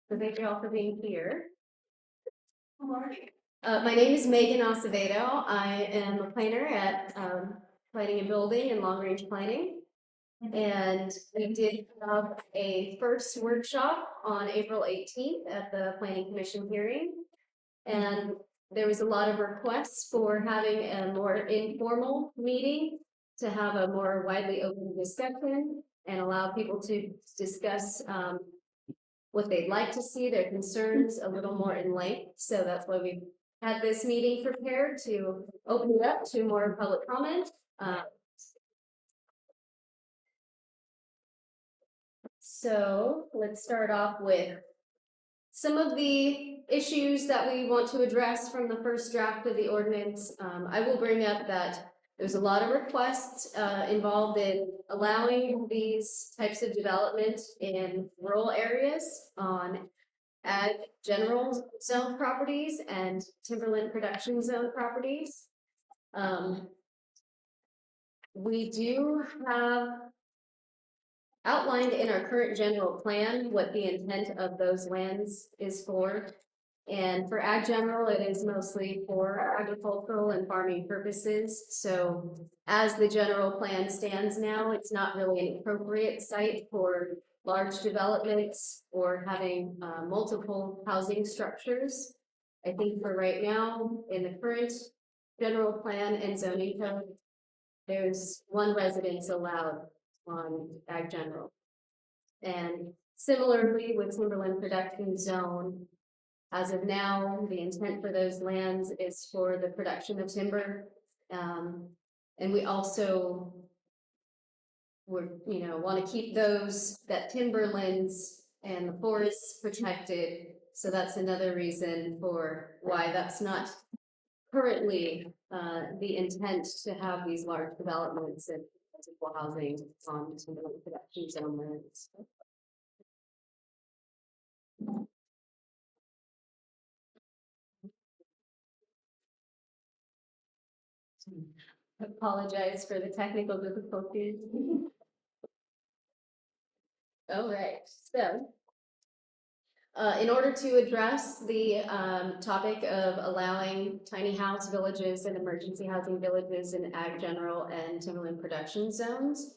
So thank you all for being here. My name is Megan Acevedo. I am a planner at Planning and Building and Long Range Planning. And we did have a first workshop on April 18th at the Planning Commission hearing. And there was a lot of requests for having a more informal meeting to have a more widely open discussion and allow people to discuss what they'd like to see, their concerns a little more in length. So that's why we had this meeting prepared to open it up to more public comment. So let's start off with some of the issues that we want to address from the first draft of the ordinance. I will bring up that there's a lot of requests involved in allowing these types of development in rural areas on ag general zone properties and timberland production zone properties. We do have outlined in our current general plan what the intent of those lands is for. And for ag general, it is mostly for agricultural and farming purposes. So as the general plan stands now, it's not really an appropriate site for large developments or having multiple housing structures. I think for right now, in the current general plan and zoning code, there's one residence allowed on ag general. And similarly with timberland production zone, as of now, the intent for those lands is for the production of timber. And we also want to keep that timberlands and the forests protected. So that's another reason for why that's not currently the intent to have these large developments and multiple housing on timberland production zone lands. Apologize for the technical difficulties. All right, so in order to address the topic of allowing tiny house villages and emergency housing villages in ag general and timberland production zones,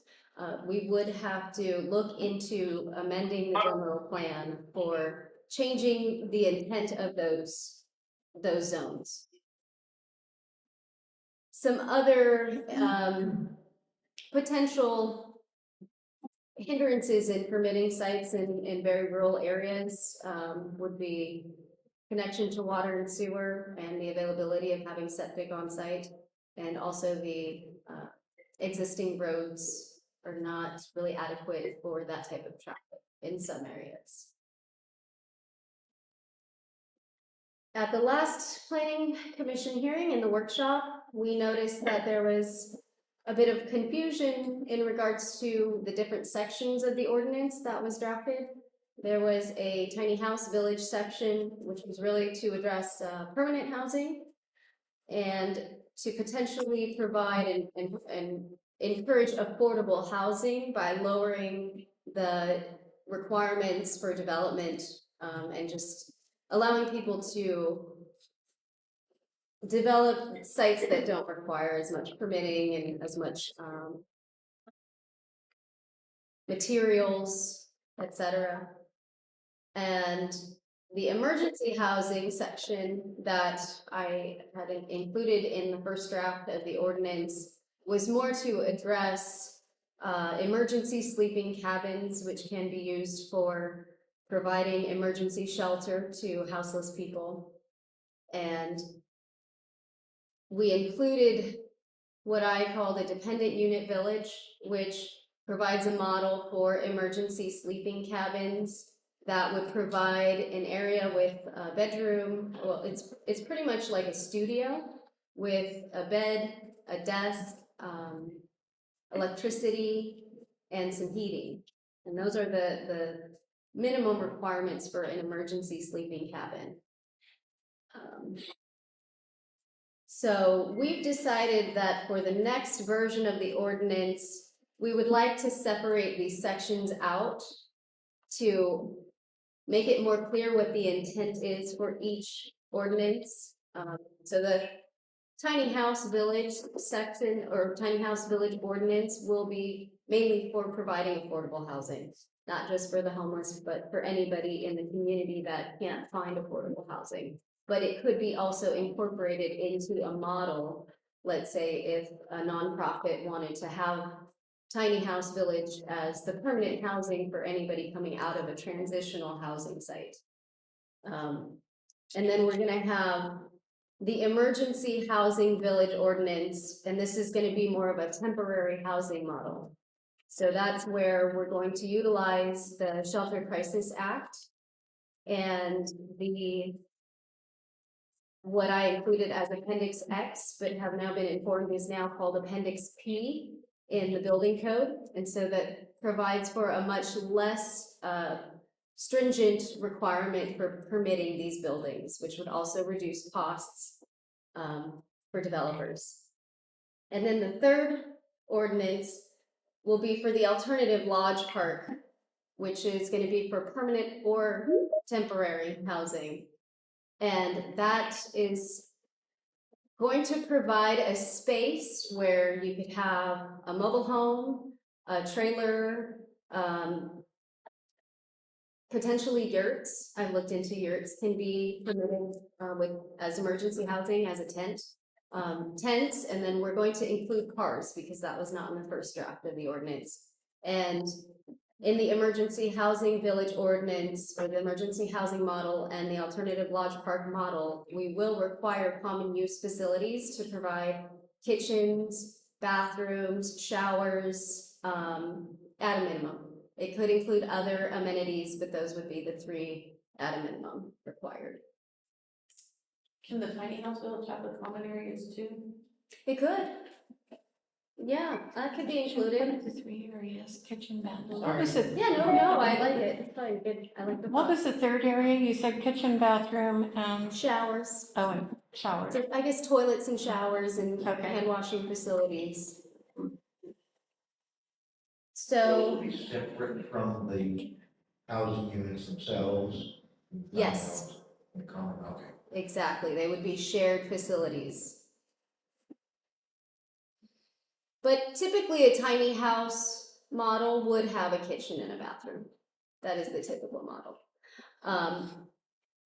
we would have to look into amending the general plan for changing the intent of those zones. Some other potential hindrances in permitting sites in very rural areas would be connection to water and sewer and the availability of having septic on site, and also the existing roads are not really adequate for that type of traffic in some areas. At the last Planning Commission hearing in the workshop, we noticed that there was a bit of confusion in regards to the different sections of the ordinance that was drafted. There was a tiny house village section, which was really to address permanent housing and to potentially provide and encourage affordable housing by lowering the requirements for development and just allowing people to develop sites that don't require as much permitting and as much materials, etc. And the emergency housing section that I had included in the first draft of the ordinance was more to address emergency sleeping cabins, which can be used for providing emergency shelter to houseless people. And we included what I call the dependent unit village, which provides a model for emergency sleeping cabins that would provide an area with a bedroom. Well, it's pretty much like a studio with a bed, a desk, electricity, and some heating. And those are the minimum requirements for an emergency sleeping cabin. So we've decided that for the next version of the ordinance, we would like to separate these sections out to make it more clear what the intent is for each ordinance. So the tiny house village section or tiny house village ordinance will be mainly for providing affordable housing, not just for the homeless, but for anybody in the community that can't find affordable housing. But it could be also incorporated into a model. Let's say if a nonprofit wanted to have tiny house village as the permanent housing for anybody coming out of a transitional housing site. And then we're gonna have the emergency housing village ordinance, and this is gonna be more of a temporary housing model. So that's where we're going to utilize the Shelter Crisis Act and what I included as Appendix X, but have now been informed is now called Appendix P in the building code. And so that provides for a much less stringent requirement for permitting these buildings, which would also reduce costs for developers. And then the third ordinance will be for the alternative lodge park, which is going to be for permanent or temporary housing. And that is going to provide a space where you could have a mobile home, a trailer, potentially yurts. I've looked into yurts can be permitted as emergency housing, as a tent. Tents, and then we're going to include cars because that was not in the first draft of the ordinance. And in the emergency housing village ordinance, or the emergency housing model and the alternative lodge park model, we will require common use facilities to provide kitchens, bathrooms, showers, at a minimum. It could include other amenities, but those would be the 3 at a minimum required. Can the tiny house village have the common areas too? It could. Yeah, that could be included. The 3 areas, kitchen, bathroom. Sorry. Yeah, no, I like it. It's fine, good. I like the What was the 3rd area? You said kitchen, bathroom, showers. oh, and showers. So I guess toilets and showers and Okay. hand washing facilities. Those will So, be separate from the housing units themselves? yes, The common, okay. exactly. They would be shared facilities. But typically a tiny house model would have a kitchen and a bathroom. That is the typical model.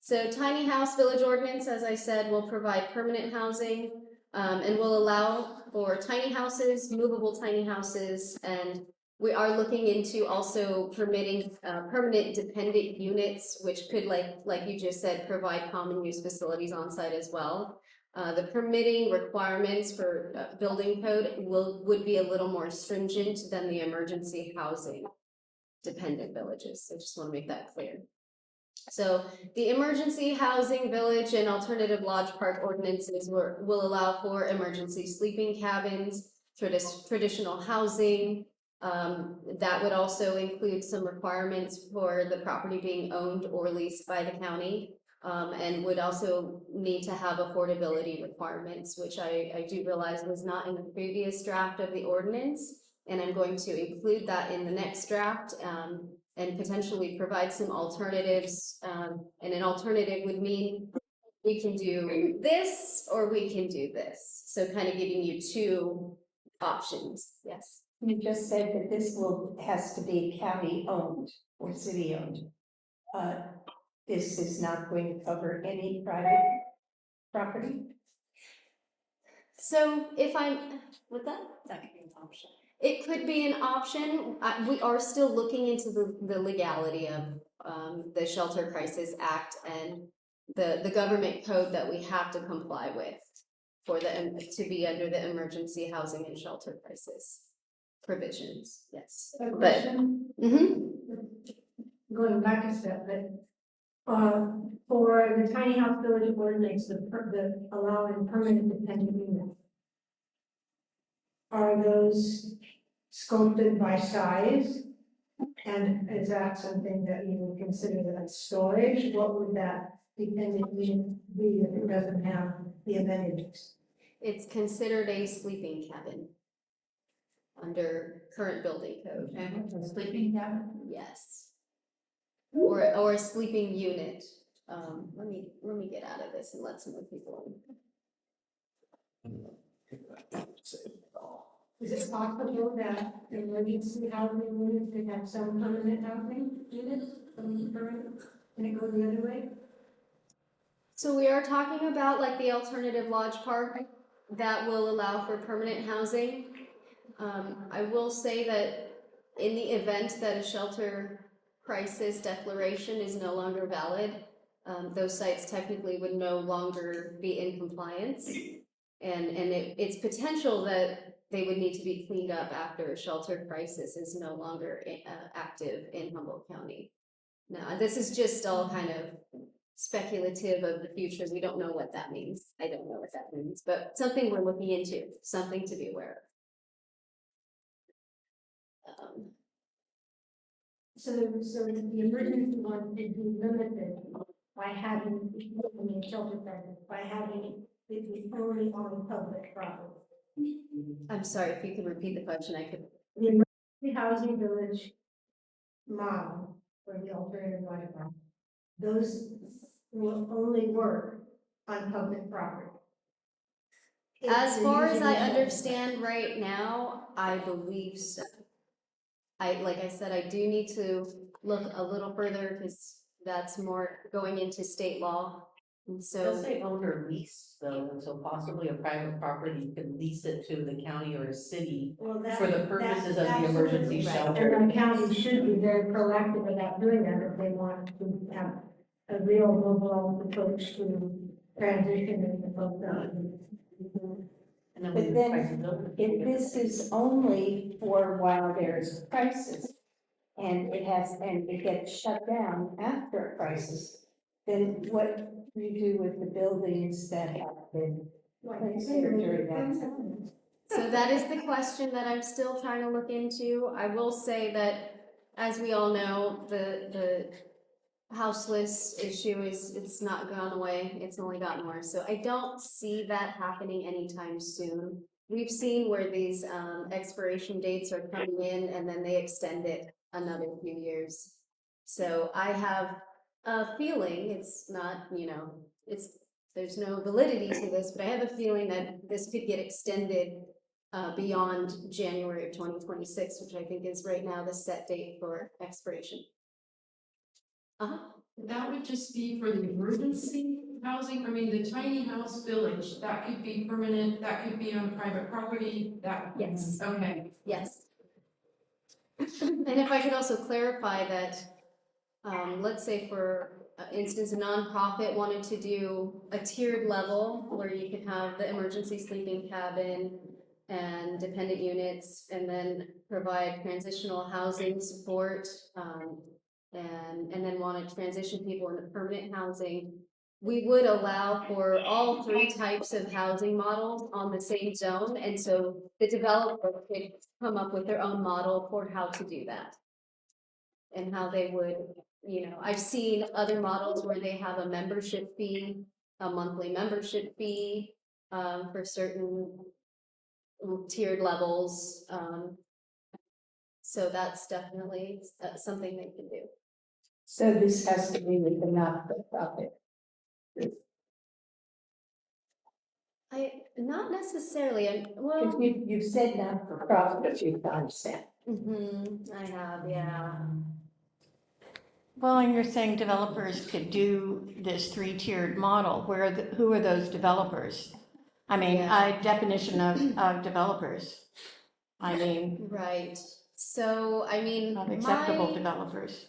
So tiny house village ordinance, as I said, will provide permanent housing and will allow for tiny houses, movable tiny houses, and we are looking into also permitting permanent dependent units, which could, like you just said, provide common use facilities on site as well. The permitting requirements for building code would be a little more stringent than the emergency housing dependent villages. I just want to make that clear. So the emergency housing village and alternative lodge park ordinances will allow for emergency sleeping cabins, traditional housing. That would also include some requirements for the property being owned or leased by the county. And would also need to have affordability requirements, which I do realize was not in the previous draft of the ordinance. And I'm going to include that in the next draft and potentially provide some alternatives. And an alternative would mean we can do this or we can do this. So kind of giving you 2 options. Yes. You just said that this has to be county owned or city owned. This is not going to cover any private property? So if I'm, with that That could be an option. it could be an option. We are still looking into the legality of the Shelter Crisis Act and the government code that we have to comply with for to be under the emergency housing and shelter crisis provisions. Yes. A But question, going back a step, but for the tiny house village ordinance, the allowing permanent dependent units, are those sculpted by size? And is that something that you would consider as storage? What would that dependent unit be if it doesn't have the amenities? it's considered a sleeping cabin under current building code. And sleeping cabin? Yes. or a sleeping unit. Let me get out of this and let some more people in. Is it possible that emergency housing units could have some permanent housing units, permanent, and it go the other way? So we are talking about like the alternative lodge park that will allow for permanent housing. I will say that in the event that a shelter crisis declaration is no longer valid, those sites technically would no longer be in compliance. And it's potential that they would need to be cleaned up after a shelter crisis is no longer active in Humboldt County. Now, this is just all kind of speculative of the future. We don't know what that means. I don't know what that means, but something we're looking into, something to be aware of. So the emergency one would be limited by having, I mean, shelter beds, by having it be only on public property. I'm sorry, if you could repeat the question, I could. The emergency housing village model for the alternative lifestyle, those will only work on public property. If As you're far as using I the shelter understand right now, I believe so. Like I said, I do need to look a little further because that's more going into state law. And Does so, say own or lease though, and so possibly a private property could lease it to the county or a city Well, that- for the purposes of the that's emergency absolutely right. shelter. And the county should be very proactive about doing that if they want to have a real mobile approach to transition in the And then But we then, price it up. if this is only for while there's a crisis, and it gets shut down after a crisis, then what do you do with the buildings that have been placed there during that time? so that is the question that I'm still trying to look into. I will say that, as we all know, the houseless issue it's not gone away, it's only gotten worse. So I don't see that happening anytime soon. We've seen where these expiration dates are coming in and then they extend it another few years. So I have a feeling, it's not, there's no validity to this, but I have a feeling that this could get extended beyond January of 2026, which I think is right now the set date for expiration. That would just be for the emergency housing, I mean, the tiny house village, that could be permanent, that could be on private property, that. Yes. Okay. Yes. And if I could also clarify that, let's say for instance, a nonprofit wanted to do a tiered level where you could have the emergency sleeping cabin and dependent units, and then provide transitional housing support, and then want to transition people into permanent housing, we would allow for all three types of housing models on the same zone, and so the developer could come up with their own model for how to do that. And how they would, I've seen other models where they have a membership fee, a monthly membership fee, for certain tiered levels. So that's definitely something they can do. So this has to be with the not-for-profit. Not necessarily, well. Because you've said not-for-profit a few times now. I have, yeah. Well, and you're saying developers could do this three-tiered model, who are those developers? I mean, Yeah. a definition of developers. I mean, Right, so, of acceptable developers.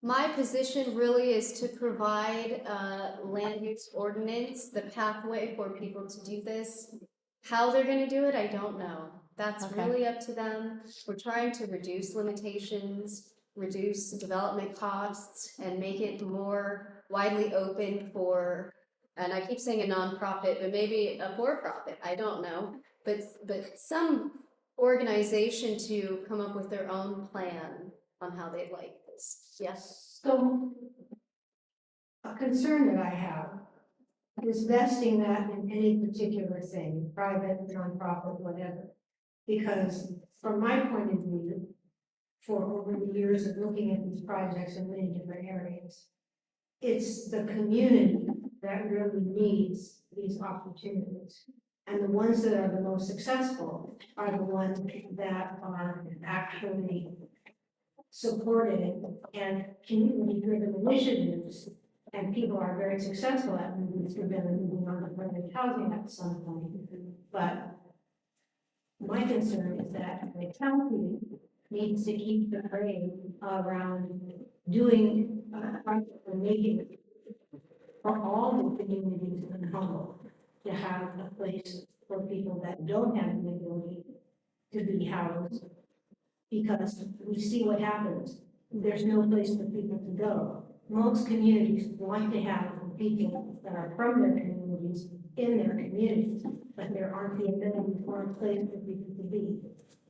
My position really is to provide a land use ordinance, the pathway for people to do this. How they're gonna do it, I don't know. That's Okay. really up to them. We're trying to reduce limitations, reduce development costs, and make it more widely open for, and I keep saying a nonprofit, but maybe a for-profit, I don't know. But some organization to come up with their own plan on how they'd like this. Yes? So a concern that I have is vesting that in any particular thing, private, nonprofit, whatever. Because from my point of view, for over the years of looking at these projects in many different areas. It's the community that really needs these opportunities. And the ones that are the most successful are the ones that are actually supported and community-driven initiatives. And people are very successful at moving through them and moving on to permanent housing at some point. But my concern is that the county needs to keep the parade around doing, and making it for all the communities in Humboldt to have a place for people that don't have the ability to be housed. Because we see what happens. There's no place for people to go. Most communities want to have people that are from their communities in their communities, but there aren't the ability or a place for people to be.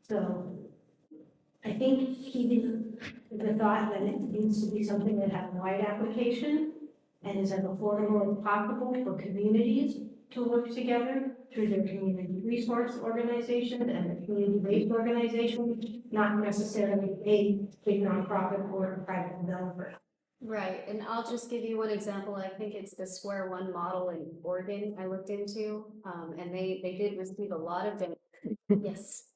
So I think keeping the thought that it needs to be something that has wide application and is as affordable as possible for communities to work together through their community resource organizations and the community-based organizations, not necessarily a big nonprofit or a private developer. Right, and I'll just give you one example. I think it's the Square One model in Oregon I looked into, and they did receive a lot of yes.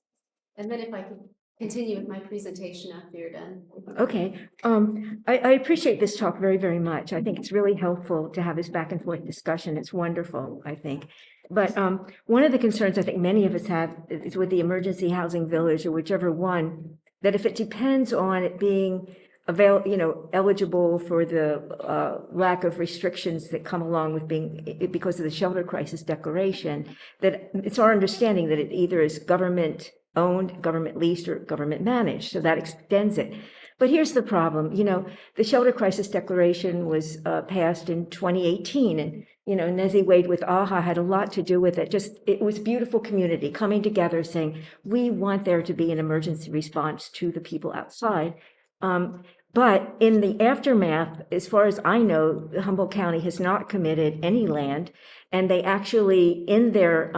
And then if I could continue with my presentation after you're done. Okay, I appreciate this talk very, very much. I think it's really helpful to have this back and forth discussion. It's wonderful, I think. But one of the concerns I think many of us have is with the emergency housing village or whichever one, that if it depends on it being eligible for the lack of restrictions that come along with being, because of the shelter crisis declaration, that it's our understanding that it either is government owned, government leased, or government managed. So that extends it. But here's the problem. The shelter crisis declaration was passed in 2018, and Nezzy Wade with AHA had a lot to do with it. It was beautiful community coming together saying, we want there to be an emergency response to the people outside. But in the aftermath, as far as I know, Humboldt County has not committed any land. And they actually, in their,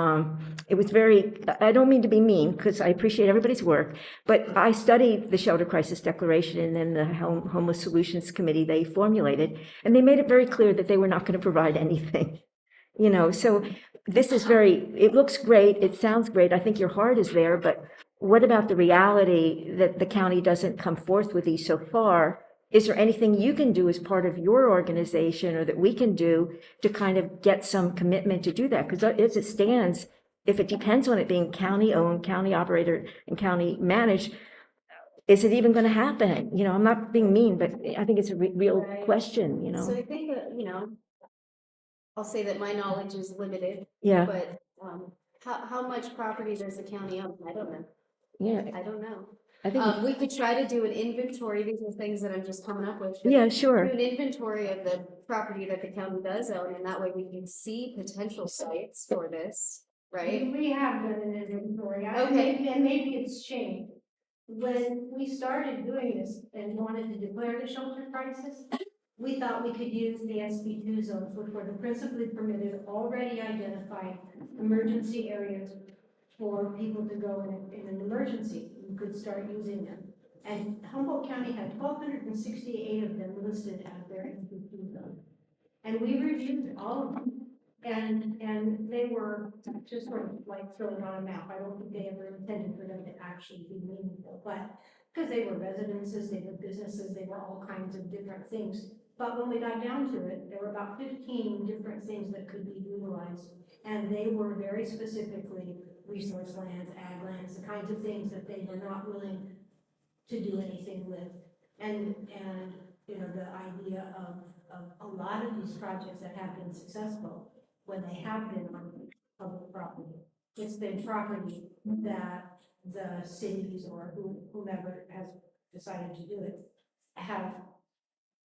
it was very, I don't mean to be mean, because I appreciate everybody's work, but I studied the Shelter Crisis Declaration and then the Homeless Solutions Committee they formulated, and they made it very clear that they were not going to provide anything. So this is it looks great, it sounds great, I think your heart is there, but what about the reality that the county doesn't come forth with these so far? Is there anything you can do as part of your organization or that we can do to kind of get some commitment to do that? Because as it stands, if it depends on it being county owned, county operated, and county managed, is it even going to happen? I'm not being mean, but I think it's a real Right. question, So I think that, I'll say that my knowledge is limited, Yeah, but how much property does the county own? I don't know. yeah, I don't know. I think, We could try to do an inventory. These are things that I'm just coming up with. but yeah, Do sure. an inventory of the property that the county does own, and that way we can see potential sites for this, right? We have done an inventory, Okay. and maybe it's changed. When we started doing this and wanted to declare the shelter crisis, we thought we could use the SB2 zones, which were the principally permitted, already identified emergency areas for people to go in an emergency. We could start using them. And Humboldt County had 1,268 of them listed as their SB2 zones. And we reviewed all of them. And they were just sort of like thrown on a map. I don't think they ever intended for them to actually be meaningful, but because they were residences, they were businesses, they were all kinds of different things. But when we got down to it, there were about 15 different things that could be utilized. And they were very specifically resource lands, ag lands, the kinds of things that they were not willing to do anything with. And the idea of a lot of these projects that have been successful, when they have been on public property, it's been property that the cities or whomever has decided to do it have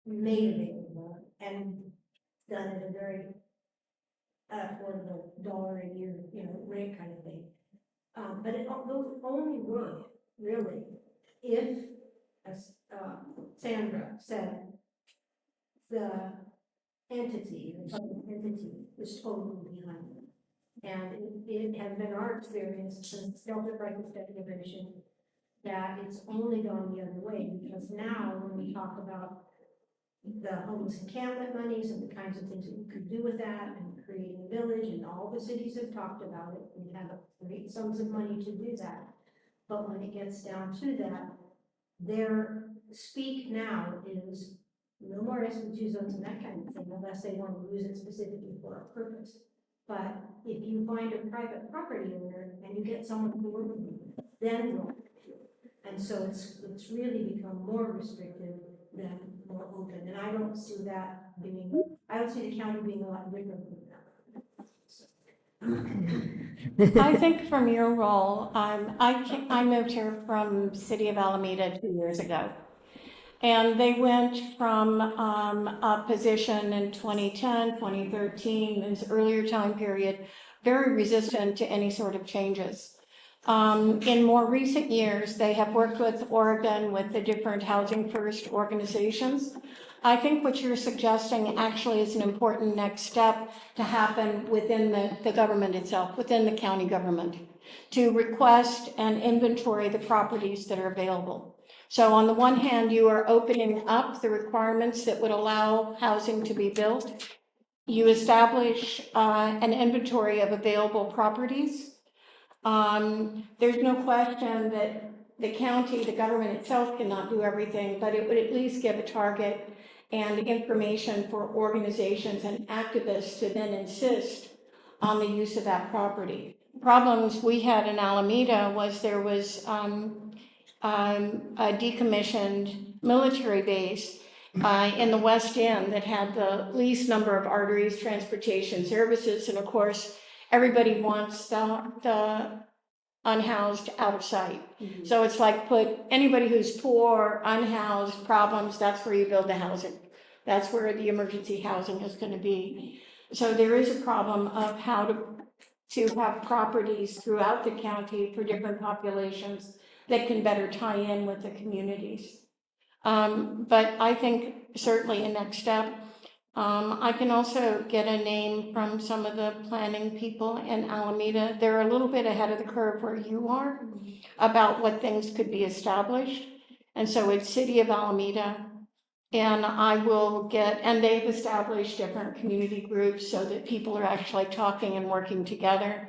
made available and done at a very affordable $1 a year, rate kind of thing. But those only work really if, as Sandra said, the entity, the public entity, is totally behind it. And it has been our experience since Delta Crisis Declaration that it's only going the other way, because now when we talk about the homeless encampment monies and the kinds of things that you could do with that and creating a village, and all the cities have talked about it, we have great sums of money to do that. But when it gets down to that, their speak now is no more SB2 zones and that kind of thing, unless they want to use it specifically for a purpose. But if you find a private property owner and you get someone who works with you, then what? And so it's really become more restrictive than more open, and I don't see that being, I don't see the county being a lot different than that. I think from your role, I moved here from City of Alameda 2 years ago. And they went from a position in 2010, 2013, this earlier time period, very resistant to any sort of changes. In more recent years, they have worked with Oregon, with the different Housing First organizations. I think what you're suggesting actually is an important next step to happen within the government itself, within the county government, to request and inventory the properties that are available. So on the one hand, you are opening up the requirements that would allow housing to be built. You establish an inventory of available properties. There's no question that the county, the government itself cannot do everything, but it would at least give a target and information for organizations and activists to then insist on the use of that property. Problems we had in Alameda was there was a decommissioned military base in the West End that had the least number of arteries, transportation services, and of course, everybody wants the unhoused out of sight. So it's like put anybody who's poor, unhoused, problems, that's where you build the housing. That's where the emergency housing is going to be. So there is a problem of how to have properties throughout the county for different populations that can better tie in with the communities. But I think certainly a next step. I can also get a name from some of the planning people in Alameda. They're a little bit ahead of the curve where you are about what things could be established. And so it's City of Alameda. And I will get, and they've established different community groups so that people are actually talking and working together.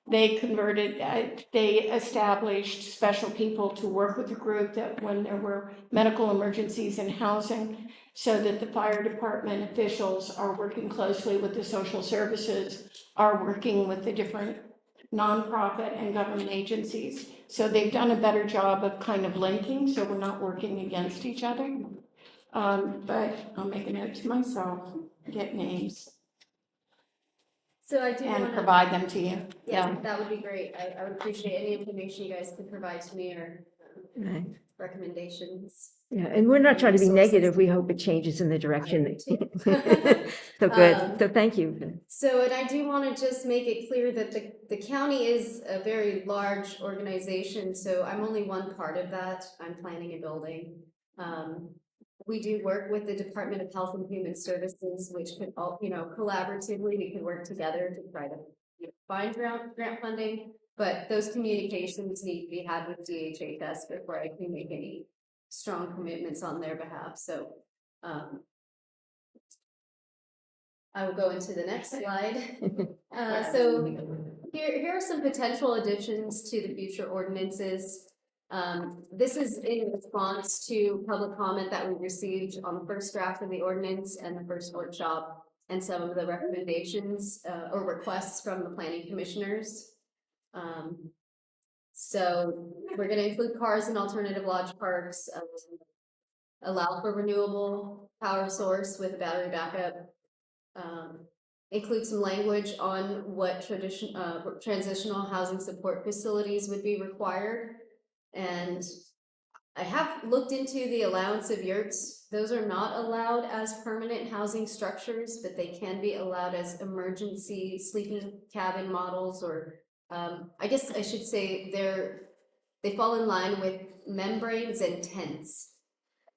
They established special people to work with the group that when there were medical emergencies in housing, so that the fire department officials are working closely with the social services, are working with the different nonprofit and government agencies. So they've done a better job of kind of linking, so we're not working against each other. But I'll make a note to myself, get names, So I do and want to, provide them to you. yeah, that would be great. I would appreciate any information you guys could provide to me or Right. recommendations. Yeah, and we're not trying to be Resources. negative. We hope it changes in the direction. I do So good. Um, So thank you. So, and I do want to just make it clear that the county is a very large organization, so I'm only one part of that. I'm planning and building. We do work with the Department of Health and Human Services, which could all, collaboratively, we could work together to try to find grant funding, but those communications need to be had with DHHS before I can make any strong commitments on their behalf, so, I will go into the next slide. So here are some potential additions to the future ordinances. This is in response to public comment that we received on the first draft of the ordinance and the first workshop, and some of the recommendations or requests from the planning commissioners. So we're going to include cars in alternative lodge parks, allow for renewable power source with a battery backup. Include some language on what transitional housing support facilities would be required. And I have looked into the allowance of yurts. Those are not allowed as permanent housing structures, but they can be allowed as emergency sleeping cabin models, or I guess I should say they fall in line with membranes and tents.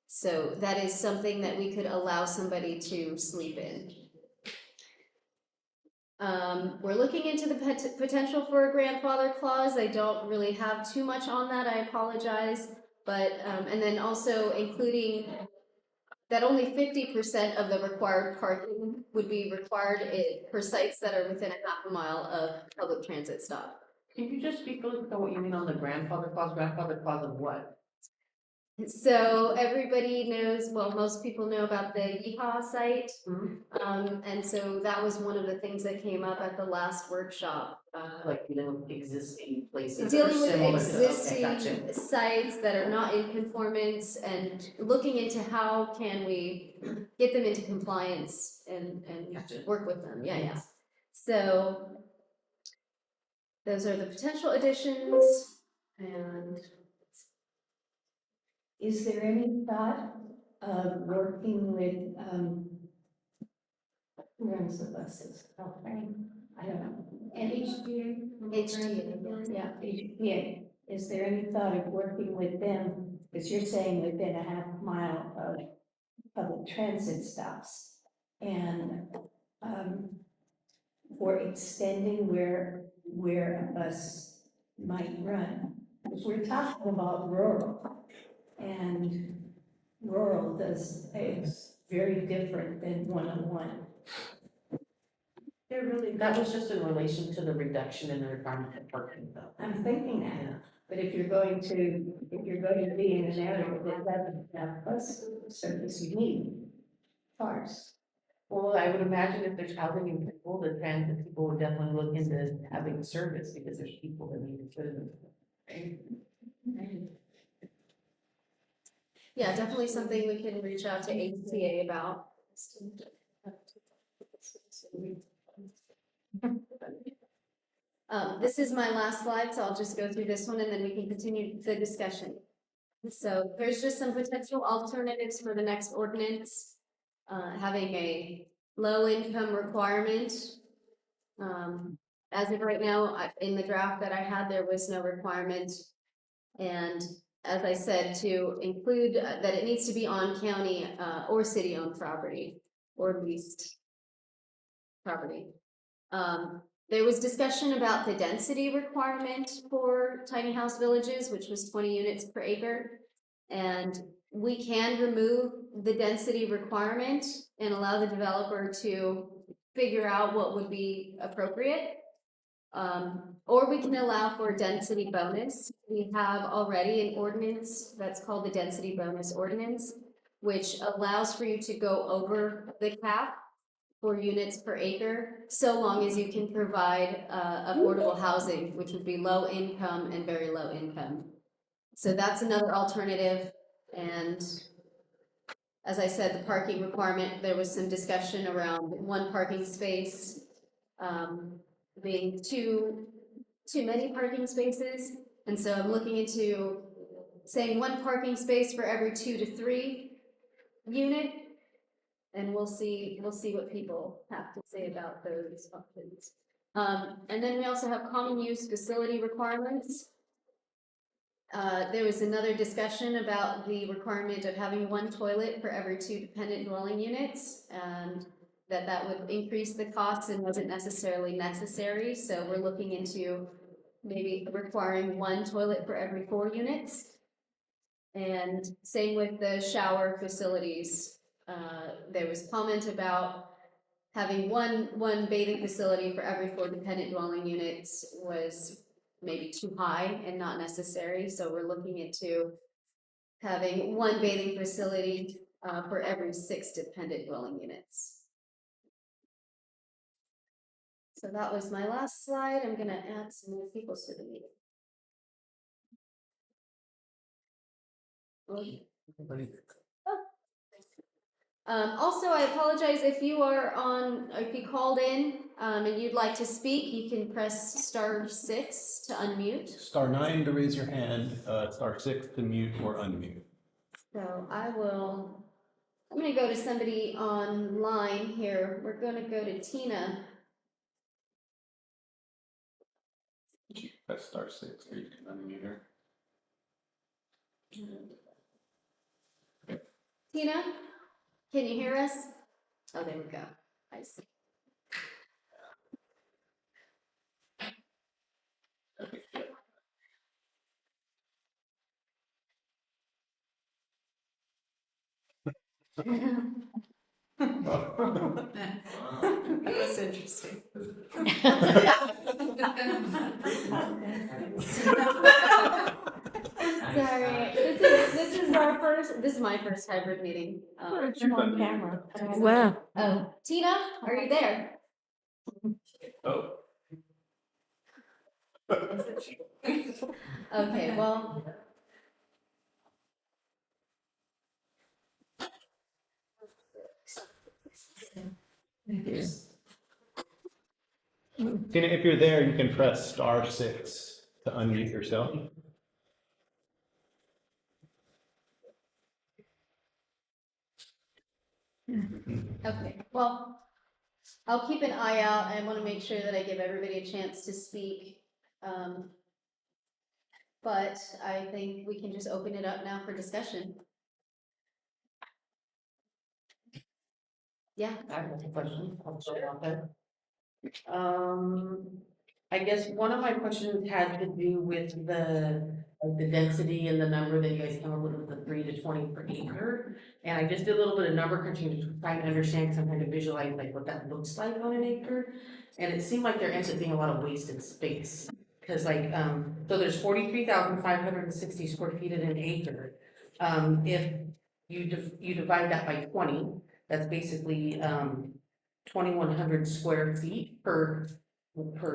So that is something that we could allow somebody to sleep in. We're looking into the potential for a grandfather clause. I don't really have too much on that, I apologize. But, and then also including that only 50% of the required parking would be required for sites that are within a half a mile of public transit stop. Can you just speak a little bit on what you mean on the grandfather clause of what? So everybody knows, well, most people know about the Yeehaw site. And so that was one of the things that came up at the last workshop. Like, existing places. Dealing or with similar to- okay, existing gotcha. sites that are not in conformance and looking into how can we get them into compliance and Gotcha. work with them, yeah. So those are the potential additions, and Is there any thought of working with, who runs the buses? Oh, Frank, I don't know. HTA, yeah. Yeah, is there any thought of working with them, because you're saying within a half mile of public transit stops? And, or extending where a bus might run? Because we're talking about rural, and rural is very different than one-on-one. That was just in relation to the reduction in the requirement of parking though. I'm thinking that, Yeah. but if you're going to be in an area that doesn't have bus service, you need cars. Well, I would imagine if there's housing in people, the transit people would definitely look into having service because there's people that need to put in. Yeah, definitely something we can reach out to HTA about. This is my last slide, so I'll just go through this one and then we can continue the discussion. So there's just some potential alternatives for the next ordinance. Having a low income requirement. As of right now, in the draft that I had, there was no requirement. And as I said, to include that it needs to be on county or city owned property or leased property. There was discussion about the density requirement for tiny house villages, which was 20 units per acre. And we can remove the density requirement and allow the developer to figure out what would be appropriate. Or we can allow for a density bonus. We have already an ordinance that's called the density bonus ordinance, which allows for you to go over the cap for units per acre, so long as you can provide affordable housing, which would be low income and very low income. So that's another alternative. And as I said, the parking requirement, there was some discussion around one parking space being too many parking spaces. And so I'm looking into saying one parking space for every 2 to 3 unit. And we'll see what people have to say about those options. And then we also have common use facility requirements. There was another discussion about the requirement of having 1 toilet for every 2 dependent dwelling units, and that would increase the costs and wasn't necessarily necessary. So we're looking into maybe requiring 1 toilet for every 4 units. And same with the shower facilities. There was comment about having one bathing facility for every 4 dependent dwelling units was maybe too high and not necessary. So we're looking into having 1 bathing facility for every 6 dependent dwelling units. So that was my last slide. I'm gonna add some more people to the meeting. Also, I apologize if you are if you called in and you'd like to speak, you can press *6 to unmute. *9 to raise your hand, *6 to mute or unmute. So I'm gonna go to somebody online here. We're gonna go to Tina. Press *6 so you can unmute her. Tina, can you hear us? Oh, there we go. I see. That's interesting. Sorry, this is my first hybrid meeting. I'm on camera. Wow. Tina, are you there? Oh. Okay, well. Tina, if you're there, you can press *6 to unmute yourself. Okay, well, I'll keep an eye out. I want to make sure that I give everybody a chance to speak. But I think we can just open it up now for discussion. Yeah. I have a question, I'll throw it out there. I guess one of my questions had to do with the density and the number that you guys came up with the 3 to 20 per acre. And I just did a little bit of number crunching to try and understand, because I'm trying to visualize like what that looks like on an acre. And it seemed like there ends up being a lot of wasted space. Cause like, so there's 43,560 square feet in an acre. If you divide that by 20, that's basically, 2,100 square feet per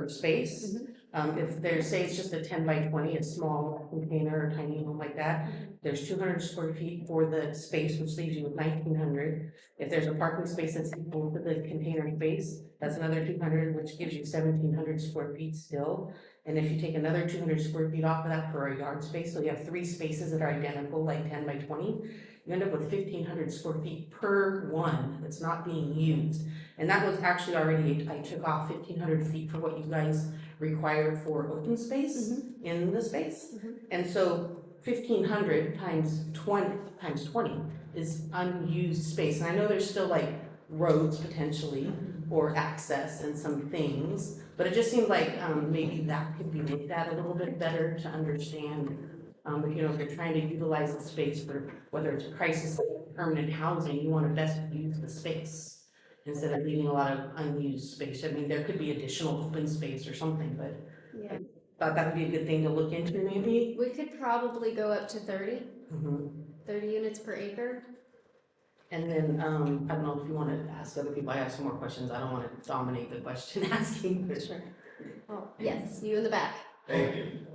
space. If there's, say it's just a 10 by 20, a small container or tiny home like that, there's 200 square feet for the space, which leaves you with 1,900. If there's a parking space that's equal to the container space, that's another 200, which gives you 1,700 square feet still. And if you take another 200 square feet off of that for a yard space, so you have 3 spaces that are identical, like 10 by 20, you end up with 1,500 square feet per one that's not being used. And that was actually already, I took off 1,500 feet for what you guys required for open space in the space. And so 1,500 times 20 is unused space. And I know there's still like roads potentially or access and some things, but it just seemed like maybe that could be looked at a little bit better to understand. If you're trying to utilize the space for whether it's crisis or permanent housing, you want to best use the space instead of leaving a lot of unused space. I mean, there could be additional open space or something, but Yeah. thought that would be a good thing to look into maybe. We could probably go up to 30 units per acre. And then, I don't know if you want to ask other people, I have some more questions, I don't want to dominate the question asking, but sure. Oh, yes, you in the back. Thank you.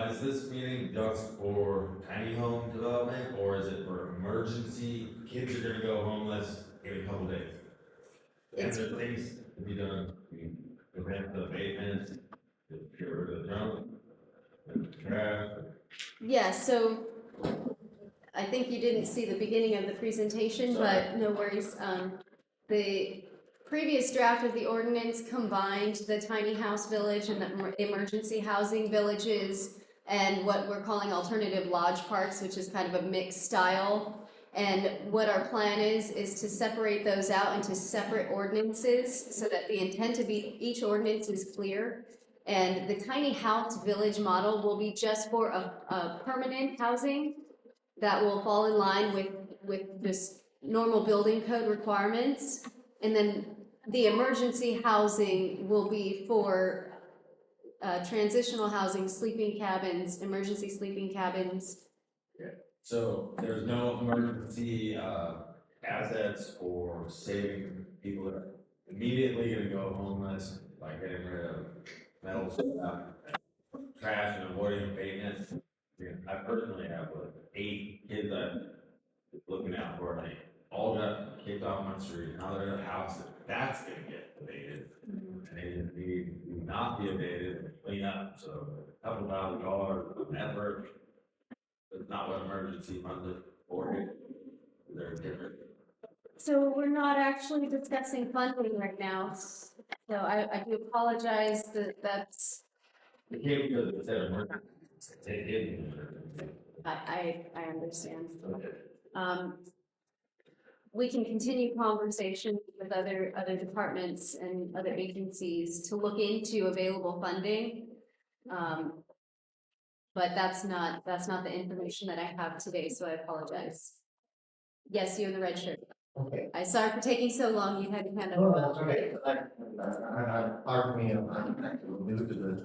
Is this meeting just for tiny home development, or is it for emergency, kids are gonna go homeless in a couple days? And It's- there things to be done, prevent the abatements, get rid of the junk, the trash. Yeah, so I think you didn't see the beginning of the presentation, but no worries. The previous draft of the ordinance combined the tiny house village and the emergency housing villages and what we're calling alternative lodge parks, which is kind of a mixed style. And what our plan is to separate those out into separate ordinances so that the intent of each ordinance is clear. And the tiny house village model will be just for a permanent housing that will fall in line with this normal building code requirements. And then the emergency housing will be for transitional housing, sleeping cabins, emergency sleeping cabins. So there's no emergency, assets for saving people that are immediately gonna go homeless, like getting rid of metal stuff, trash and avoiding abatement. I personally have like 8 kids I'm looking out for, and they all got kicked off my street, now they're in a house, that's gonna get abated. And they need to not be abated and clean up, so a couple $1,000 an effort. It's not what emergency funds are for, they're different. So we're not actually discussing funding right now. So I do apologize that's, It can't because it said emergency. It didn't. I understand. We can continue conversation with other departments and other agencies to look into available funding. But that's not the information that I have today, so I apologize. Yes, you in the red shirt. Okay. I sorry for taking so long, you had to kind Oh, of. that's okay. Pardon me, I'm actually new to this.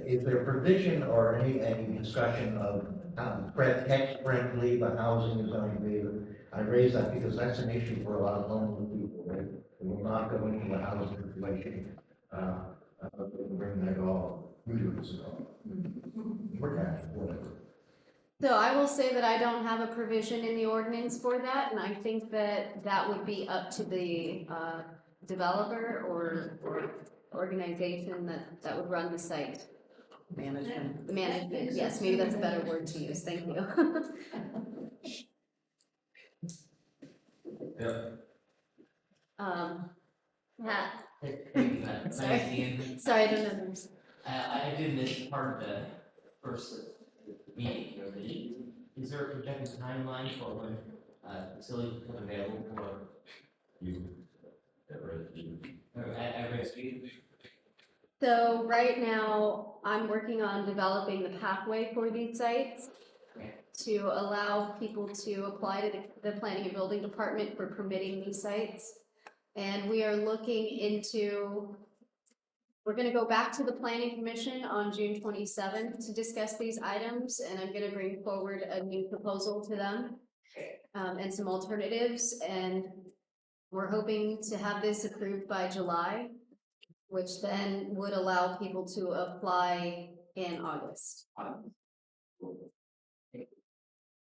Is there provision or any discussion of how tax-friendly the housing is going to be? I raise that because that's an issue for a lot of homeless people. They will not go into a housing situation, they can bring their dog, usually, or cat, whatever. So I will say that I don't have a provision in the ordinance for that, and I think that that would be up to the developer or organization that would run the site. Management. The management, yes, maybe that's a better word to use, thank you. Yeah. Pat, Thank you, Matt. My name's Ian. sorry, I don't know names. I did miss part of the first meeting here. Is there a projected timeline for when facilities become available for You. That right. at rescue? So right now, I'm working on developing the pathway for these sites to allow people to apply to the planning and building department for permitting these sites. And we are looking into, we're gonna go back to the planning commission on June 27th to discuss these items, and I'm gonna bring forward a new proposal to them, and some alternatives, and we're hoping to have this approved by July, which then would allow people to apply in August.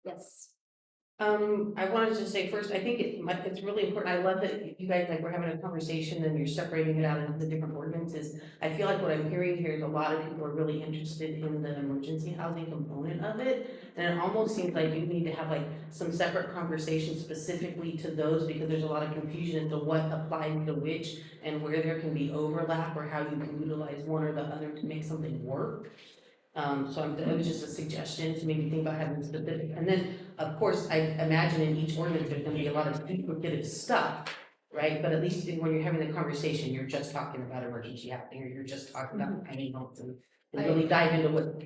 Yes. I wanted to say first, I think it's really important, I love that you guys, like, we're having a conversation and you're separating it out into the different ordinances. I feel like what I'm hearing here is a lot of people are really interested in the emergency housing component of it. And it almost seems like you need to have like some separate conversations specifically to those, because there's a lot of confusion into what applies to which and where there can be overlap or how you can utilize one or the other to make something work. It was just a suggestion to maybe think about having specific, and then, of course, I imagine in each ordinance, there's gonna be a lot of duplicative stuff, right? But at least when you're having the conversation, you're just talking about emergency housing, or you're just talking about tiny homes, and really dive into what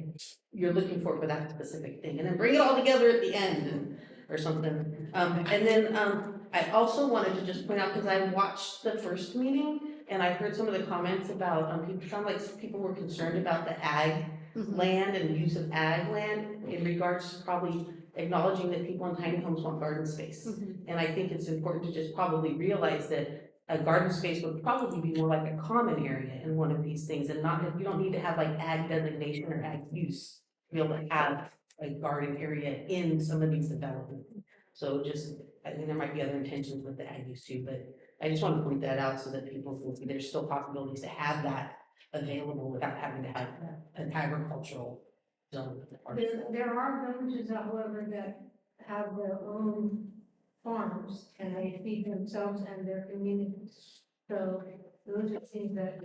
you're looking for that specific thing, and then bring it all together at the end, or something. I also wanted to just point out, because I watched the first meeting, and I heard some of the comments about, people, sound like people were concerned about the ag land and use of ag land in regards to probably acknowledging that people in tiny homes want garden space. And I think it's important to just probably realize that a garden space would probably be more like a common area in one of these things, and not, you don't need to have like ag designation or ag use to be able to have a garden area in some of these developments. So just, I think there might be other intentions with the ag use too, but I just want to point that out so that people can see there's still possibilities to have that available without having to have an agricultural zone. There are villages, however, that have their own farms and they feed themselves and their communities. So those are things that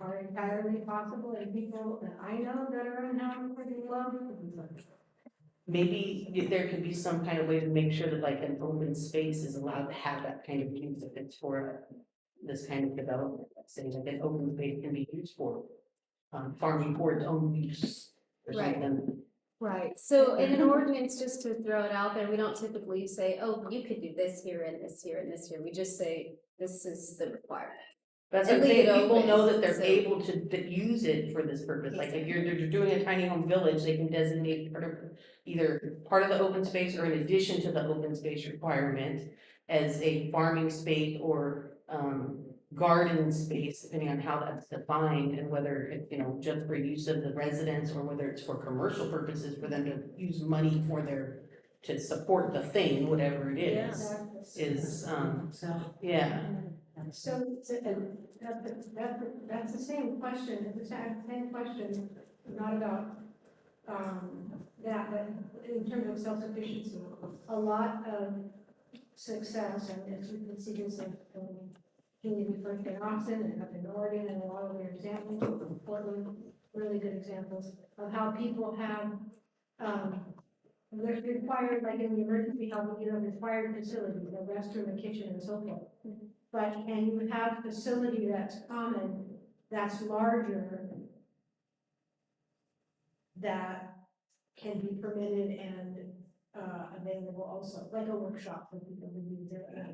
are entirely possible, and people that I know that are in housing pretty well. Maybe there could be some kind of way to make sure that like an open space is allowed to have that kind of use if it's for this kind of development. Let's say like an open space can be used for farming for its own use or Right. something. Right, so in an ordinance, just to throw it out there, we don't typically say, oh, you could do this here and this here and this here, we just say, this is the requirement. That's And what I'm leave saying, it people open, know that they're so- able to use it for this purpose, like if they're doing a tiny home village, they can designate either part of the open space or in addition to the open space requirement as a farming space or, garden space, depending on how that's defined and whether it's, just for use of the residents or whether it's for commercial purposes for them to use money to support the thing, whatever it is, yeah. So that's the same question, it's the same question, not about, that, but in terms of self-sufficiency. A lot of success, and as we can see this in community first in Austin and up in Oregon, and a lot of their examples, Portland, really good examples of how people have, there's required, like in the emergency housing, required facilities, a restroom, a kitchen, and so forth. But, and you have facility that's common, that's larger, that can be permitted and available also, like a workshop for people who need their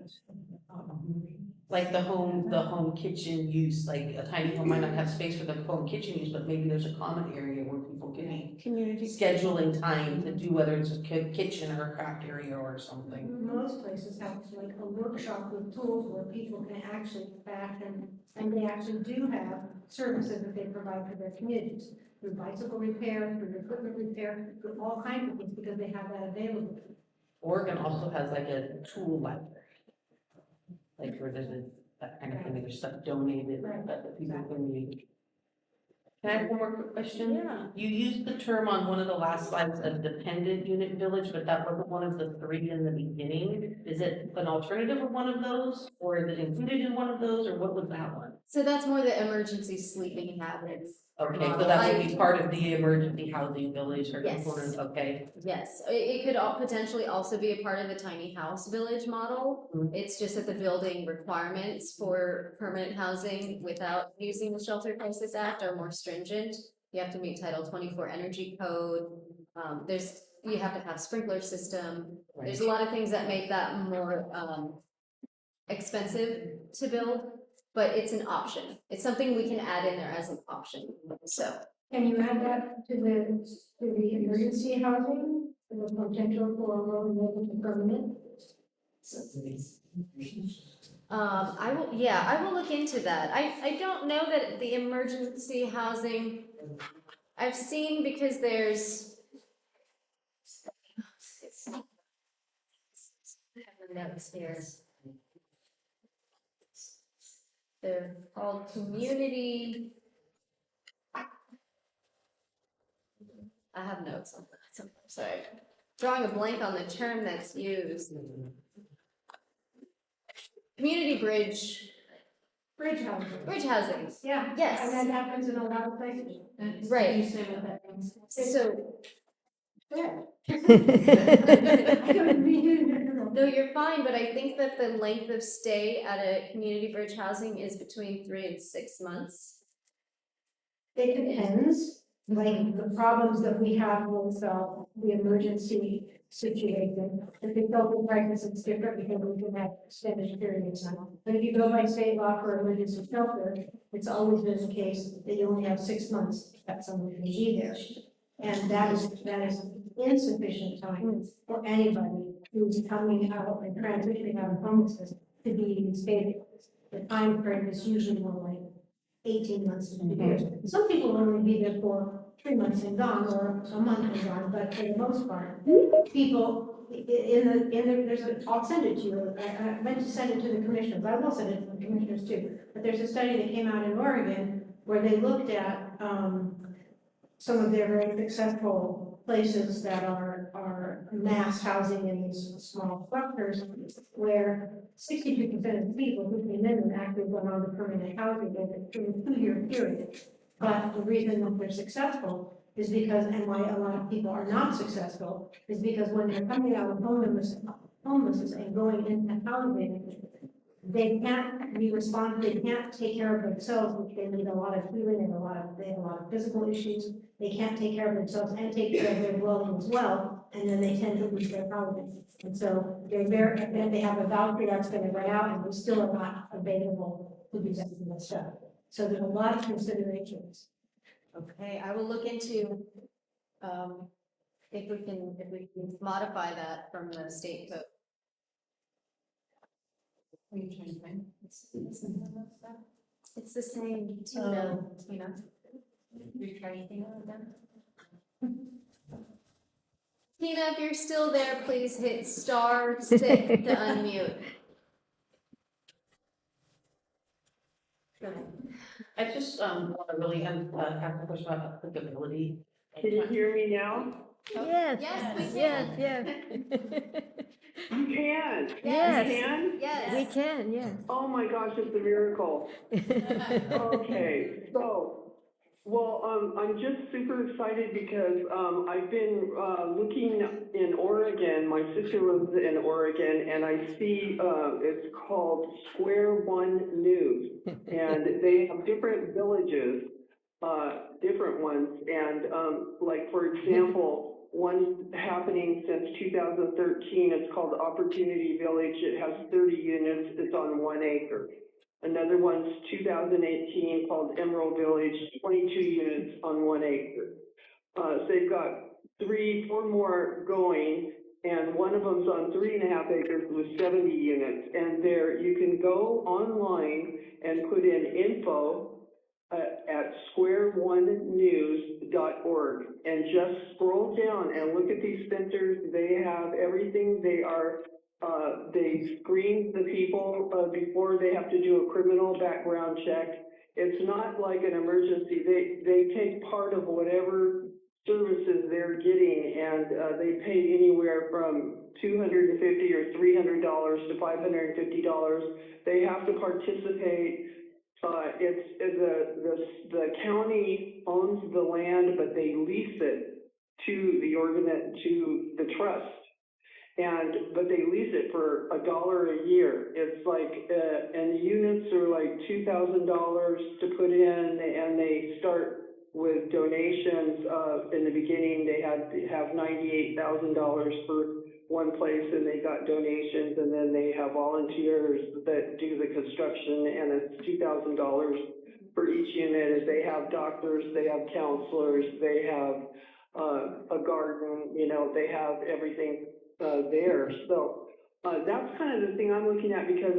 Like the home kitchen use, like a tiny home might not have space for the home kitchen use, but maybe there's a common area where people can be Community. scheduling time to do, whether it's a kitchen or a craft area or something. Most places have like a workshop with tools where people can actually craft and they actually do have services that they provide for their communities. Through bicycle repair, through equipment repair, through all kinds of things, because they have that available. Oregon also has like a tool library. Like where there's that kind of thing, there's stuff donated that the people can use. Can I have one more quick question? Yeah. You used the term on one of the last slides, a dependent unit village, but that wasn't one of the three in the beginning. Is it an alternative of one of those, or is it included in one of those, or what was that one? So that's more the emergency sleeping habits. Okay, so that would be part of the emergency housing village or Yes. component, okay? Yes, it could potentially also be a part of the tiny house village model. Mhm. It's just that the building requirements for permanent housing without using the Shelter Crisis Act are more stringent. You have to meet Title 24 Energy Code. You have to have sprinkler system. There's a lot of things that make that more expensive to build, but it's an option. It's something we can add in there as an option, so. Can you add that to the emergency housing, the potential for low permanent? I will look into that. I don't know that the emergency housing, I've seen because there's. I have the notes here. They're called community. I have notes on that, so, sorry. Drawing a blank on the term that's used. Community bridge Bridge housing, Yeah. Yes. And that happens in a lot of places. right, Can you say what that means? so. Yeah. No, you're fine, but I think that the length of stay at a community bridge housing is between 3 and 6 months. It depends, like the problems that we have with the emergency situation. If the shelter crisis, it's different because we can have extended periods of time. But if you go by state law for emergency shelter, it's always been the case that you only have 6 months that someone can be there. And that is insufficient time for anybody who's coming out and transitioning out of homelessness to be stable. The time frame is usually more like 18 months to 2 years. Some people will only be there for 3 months and gone, or a month and gone, but for the most part, people I'll send it to you. I meant to send it to the commissioners. I will send it to the commissioners too. But there's a study that came out in Oregon where they looked at some of their very successful places that are mass housing in these small structures, where 62% of the people who came in actually went on to permanent housing in a 2-year period. But the reason that they're successful is because, and why a lot of people are not successful, is because when they're coming out of homelessness and going into housing, they can't be responsible, they can't take care of themselves, which they need a lot of healing and they have a lot of physical issues. They can't take care of themselves and take care of their dwelling as well, and then they tend to lose their housing. And so and they have a voucher that's gonna run out, and they still are not available to do that kind of stuff. So there's a lot of considerations. Okay, I will look into, if we can modify that from the state code. What are you trying to find? It's the same, Tina. You try anything like that? Tina, if you're still there, please hit *6 to unmute. Go ahead. I just, want to really have a question about applicability. Can you hear me now? Yes. Yes, we Yes, can. yes. You can. Yes. You can? Yes. We can, yes. Oh my gosh, it's a miracle. Okay, so, well, I'm just super excited because, I've been, looking in Oregon. My sister lives in Oregon, and I see, it's called Square One News. And they have different villages, different ones. And, like, for example, One happening since 2013, it's called Opportunity Village. It has 30 units, it's on 1 acre. Another one's 2018 called Emerald Village, 22 units on 1 acre. So they've got 4 more going, and one of them's on 3.5 acres with 70 units. And there, you can go online and put in info at squareonenews.org and just scroll down and look at these centers. They have everything. They screen the people before they have to do a criminal background check. It's not like an emergency. They take part of whatever services they're getting, and they pay anywhere from $250 or $300 to $550. They have to participate. The county owns the land, but they lease it to the trust. But they lease it for $1 a year. It's like, and the units are like $2,000 to put in, and they start with donations. In the beginning, they had to have $98,000 for one place, and they got donations, and then they have volunteers that do the construction, and it's $2,000 for each unit. They have doctors, they have counselors, they have a garden, they have everything there. So that's kind of the thing I'm looking at, because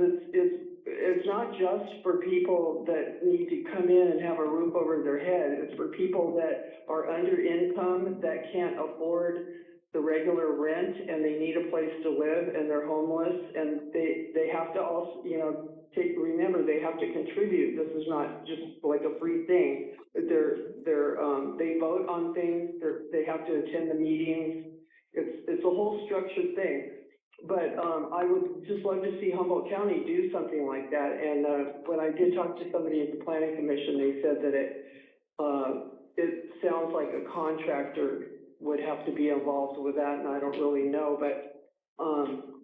it's not just for people that need to come in and have a roof over their head. It's for people that are under income, that can't afford the regular rent, and they need a place to live, and they're homeless, and they have to also, remember, they have to contribute. This is not just like a free thing. They vote on things. They have to attend the meetings. It's a whole structured thing. But I would just love to see Humboldt County do something like that. And when I did talk to somebody at the Planning Commission, they said that it sounds like a contractor would have to be involved with that, and I don't really know. But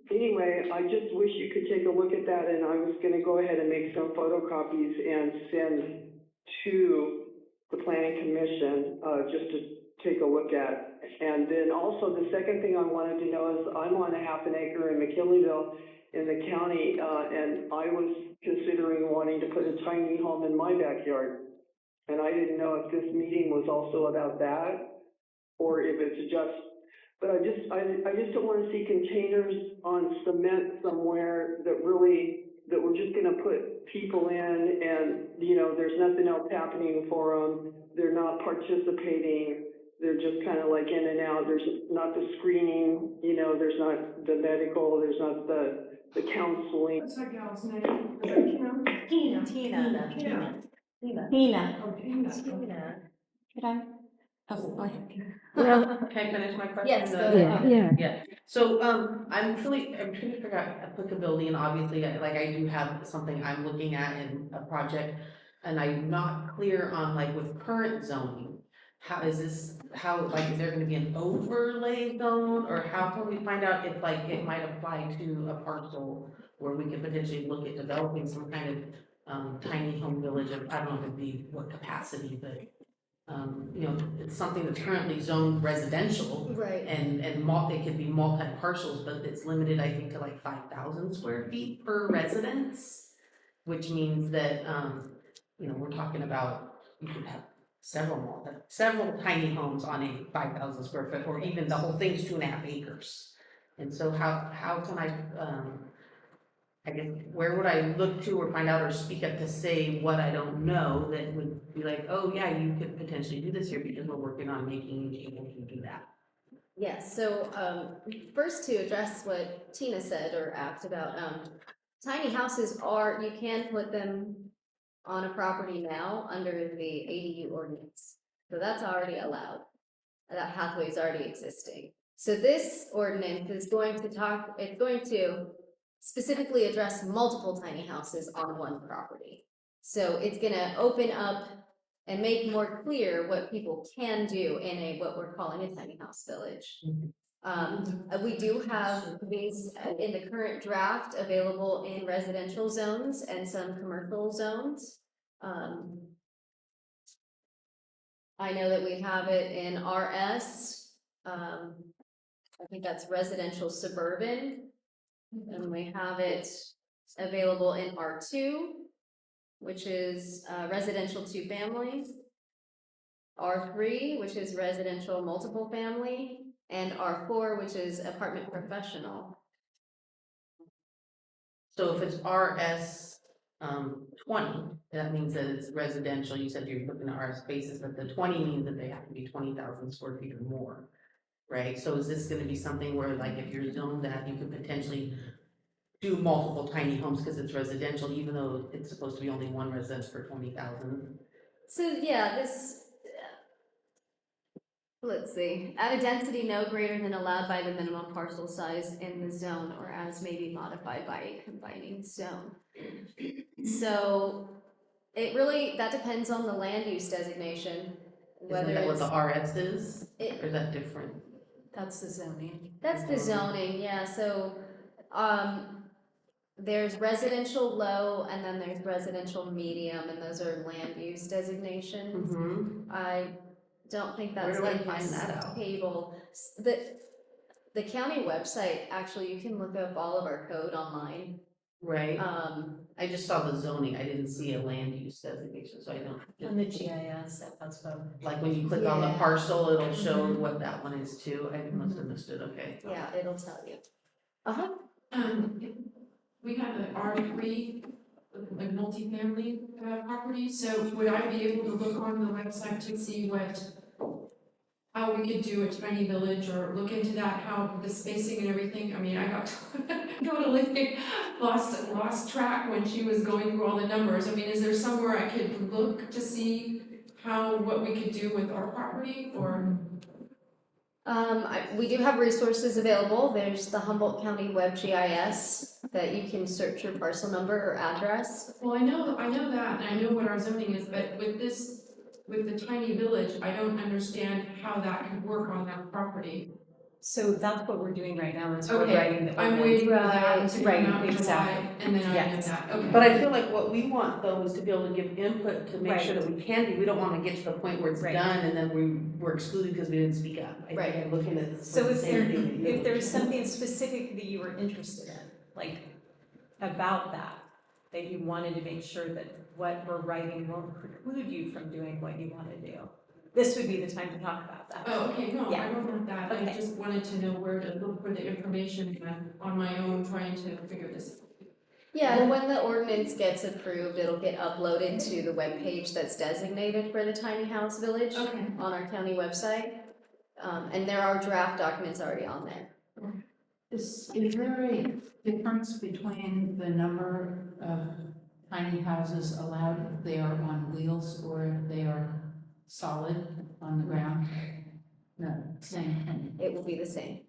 anyway, I just wish you could take a look at that, and I was going to go ahead and make some photocopies and send to the Planning Commission just to take a look at. And then also the second thing I wanted to know is I'm on a ½ an acre in McKinleyville in the county, and I was considering wanting to put a tiny home in my backyard. And I didn't know if this meeting was also about that, or if it's just, but I just don't want to see containers on cement somewhere that we're just going to put people in, and, there's nothing else happening for them. They're not participating. They're just kind of like in and out. There's not the screening, there's not the medical, there's not the counseling. What's that gal's name? Is that Tina? Tina. Oh, Tina. Could I? Oh, go ahead. Well, Can I finish my question? Yes, go yeah, yeah. Yeah, so, I'm trying to figure out applicability, and obviously, I do have something I'm looking at in a project, and I'm not clear on, with current zoning, is there gonna be an overlay zone, or how can we find out if, it might apply to a parcel where we could potentially look at developing some kind of, tiny home village, I don't know if it'd be what capacity, but it's something that's currently zoned residential, Right. and it could be multi-parcels, but it's limited, I think, to 5,000 square feet per residence, which means that, we're talking about, you could have several tiny homes on a 5,000 square foot, or even the whole thing's 2.5 acres. And so how can I guess, where would I look to or find out or speak up to say what I don't know that would be like, oh yeah, you could potentially do this here because we're working on making you able to do that? Yes, so first to address what Tina said or asked about, tiny houses you can put them on a property now under the ADU ordinance. So that's already allowed. That pathway is already existing. So this ordinance is going to specifically address multiple tiny houses on one property. So it's gonna open up and make more clear what people can do in what we're calling a tiny house village. We do have these in the current draft available in residential zones and some commercial zones. I know that we have it in RS, I think that's residential suburban. And we have it available in R2, which is residential two family. R3, which is residential multiple family, and R4, which is apartment professional. So if it's RS 20, that means that it's residential. You said you're looking at RS spaces, but the 20 means that they have to be 20,000 square feet or more, right? So is this gonna be something where, like, if you're zoned that, you could potentially do multiple tiny homes because it's residential, even though it's supposed to be only one residence per 20,000? So yeah, this, let's see, at a density no greater than allowed by the minimum parcel size in the zone or as may be modified by a combining zone. So it really, that depends on the land use designation, whether Isn't that what it's. the RS is, It- or is that different? That's the zoning. That's the zoning, yeah, so, there's residential low and then there's residential medium, and those are land use designations. Mm-hmm. I don't think that's Where do I in find this that out? table. The county website, actually, you can look up all of our code online. Right, I just saw the zoning, I didn't see a land use designation, so I don't. On the GIS, that's about. Like when you click on the Yeah. parcel, it'll show what that one is too, I must have missed it, okay. Yeah, it'll tell you. We have an R3, like multifamily property, so would I be able to look on the website to see how we could do a tiny village or look into that, how the spacing and everything? I mean, I got totally lost track when she was going through all the numbers. I mean, is there somewhere I could look to see what we could do with our property, or? We do have resources available. There's the Humboldt County Web GIS that you can search your parcel number or address. Well, I know that, and I know what our zoning is, but with the tiny village, I don't understand how that could work on that property. So that's what we're doing right now, is we're Okay, writing the I'm ordinance. waiting for that to Right, come out in July, exactly. and then I know Yes. that, okay. But I feel like what we want though is to be able to give input to make sure Right. that we can be, we don't wanna get to the point where it's Right. done and then we're excluded because we didn't speak up. I Right. think I'm looking at this. So the if same thing that you- there's something specific that you were interested in, like about that you wanted to make sure that what we're writing won't preclude you from doing what you want to do, this would be the time to talk about that. Oh, okay, no, Yeah. I don't want that, I Okay. just wanted to know where to look for the information on my own, trying to figure this out. Yeah, and when the ordinance gets approved, it'll get uploaded to the webpage that's designated for the tiny house village Okay. on our county website. And there are draft documents already on there. Is there a difference between the number of tiny houses allowed if they are on wheels or if they are solid on the ground? No, same thing. It will be the same.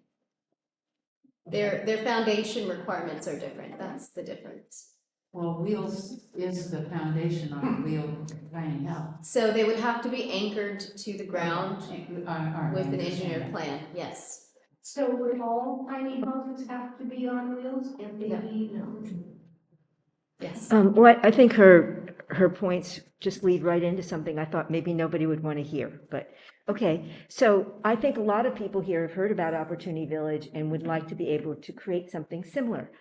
Their foundation requirements are different, that's the difference. Well, wheels is the foundation on a wheel tiny house. So they would have to be anchored to the ground All right, with I an understand engineered that. plan, yes. So would all tiny houses have to be on wheels? If they No. be, no. Yes. Well, I think her points just lead right into something I thought maybe nobody would want to hear, but, okay. So I think a lot of people here have heard about Opportunity Village and would like to be able to create something similar.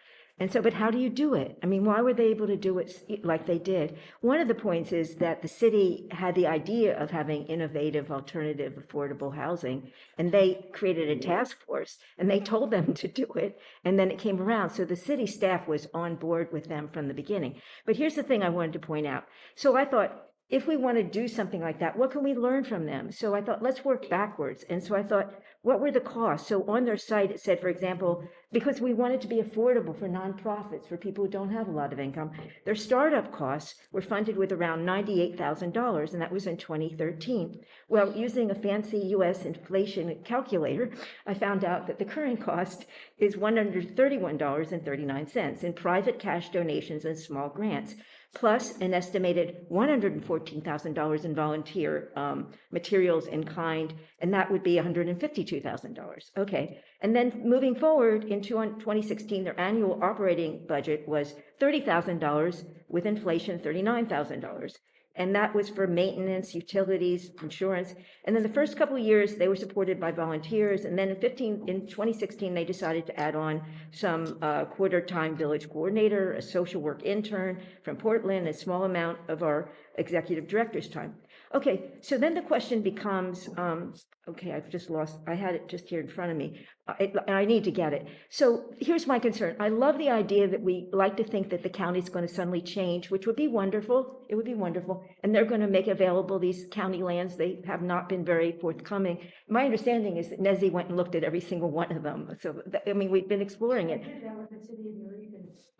And so, but how do you do it? I mean, why were they able to do it like they did? One of the points is that the city had the idea of having innovative, alternative, affordable housing, and they created a task force, and they told them to do it, and then it came around. So the city staff was on board with them from the beginning. But here's the thing I wanted to point out. So I thought, if we want to do something like that, what can we learn from them? So I thought, let's work backwards. And so I thought, what were the costs? So on their site, it said, for example, because we wanted to be affordable for nonprofits, for people who don't have a lot of income, their startup costs were funded with around $98,000, and that was in 2013. Well, using a fancy US inflation calculator, I found out that the current cost is $131.39 in private cash donations and small grants, plus an estimated $114,000 in volunteer materials in kind, and that would be $152,000. Okay, and then moving forward into 2016, their annual operating budget was $30,000 with inflation, $39,000. And that was for maintenance, utilities, insurance. And then the first couple of years, they were supported by volunteers. And then in 2016, they decided to add on some quarter-time village coordinator, a social work intern from Portland, a small amount of our executive director's time. Okay, so then the question becomes, okay, I had it just here in front of me, and I need to get it. So here's my concern. I love the idea that we like to think that the county's going to suddenly change, which would be wonderful. It would be wonderful. And they're going to make available these county lands. They have not been very forthcoming. My understanding is that Nezzy went and looked at every single one of them. So, we've been exploring it.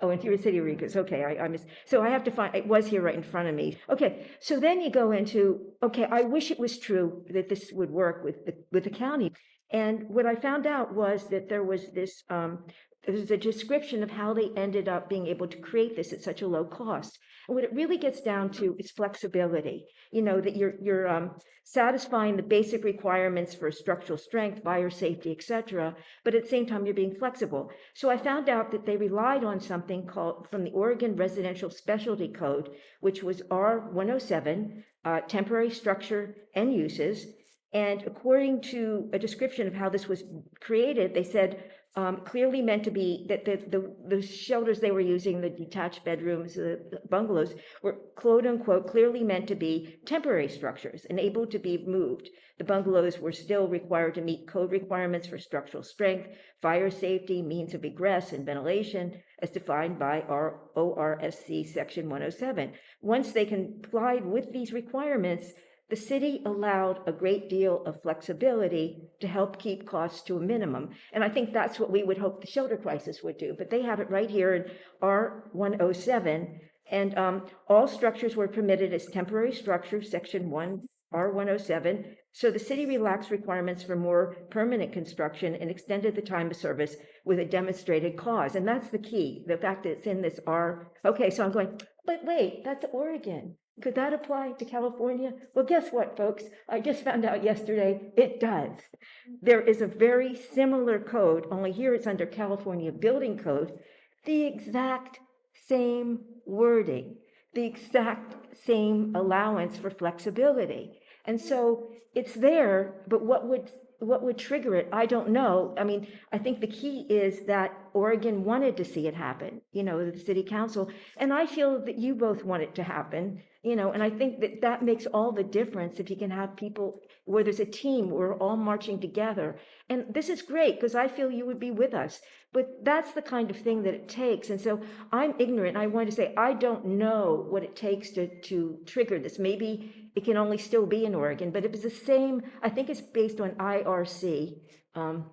Oh, Interior City Rica's, okay, I missed, so I have to find, it was here right in front of me. Okay, so then you go into, okay, I wish it was true that this would work with the county. And what I found out was that there was a description of how they ended up being able to create this at such a low cost. And what it really gets down to is flexibility. That you're satisfying the basic requirements for structural strength, fire safety, etc., but at the same time, you're being flexible. So I found out that they relied on something called from the Oregon Residential Specialty Code, which was R107, temporary structure and uses. And according to a description of how this was created, they said clearly meant to be that the shelters they were using, the detached bedrooms, the bungalows, were quote unquote clearly meant to be temporary structures and able to be moved. The bungalows were still required to meet code requirements for structural strength, fire safety, means of egress, and ventilation, as defined by our ORSC Section 107. Once they complied with these requirements, the city allowed a great deal of flexibility to help keep costs to a minimum. And I think that's what we would hope the shelter crisis would do. But they have it right here in R107. And all structures were permitted as temporary structures, Section 1, R107. So the city relaxed requirements for more permanent construction and extended the time of service with a demonstrated cause. And that's the key, the fact that it's in this R. Okay, so I'm going, but wait, that's Oregon. Could that apply to California? Well, guess what, folks? I just found out yesterday it does. There is a very similar code, only here it's under California Building Code, the exact same wording, the exact same allowance for flexibility. And so it's there, but what would trigger it? I don't know. I think the key is that Oregon wanted to see it happen, the city council. And I feel that you both want it to happen, and I think that makes all the difference if you can have people where there's a team, we're all marching together. And this is great because I feel you would be with us, but that's the kind of thing that it takes. And so I'm ignorant. I want to say, I don't know what it takes to trigger this. Maybe it can only still be in Oregon, but it was the same, I think it's based on IRC.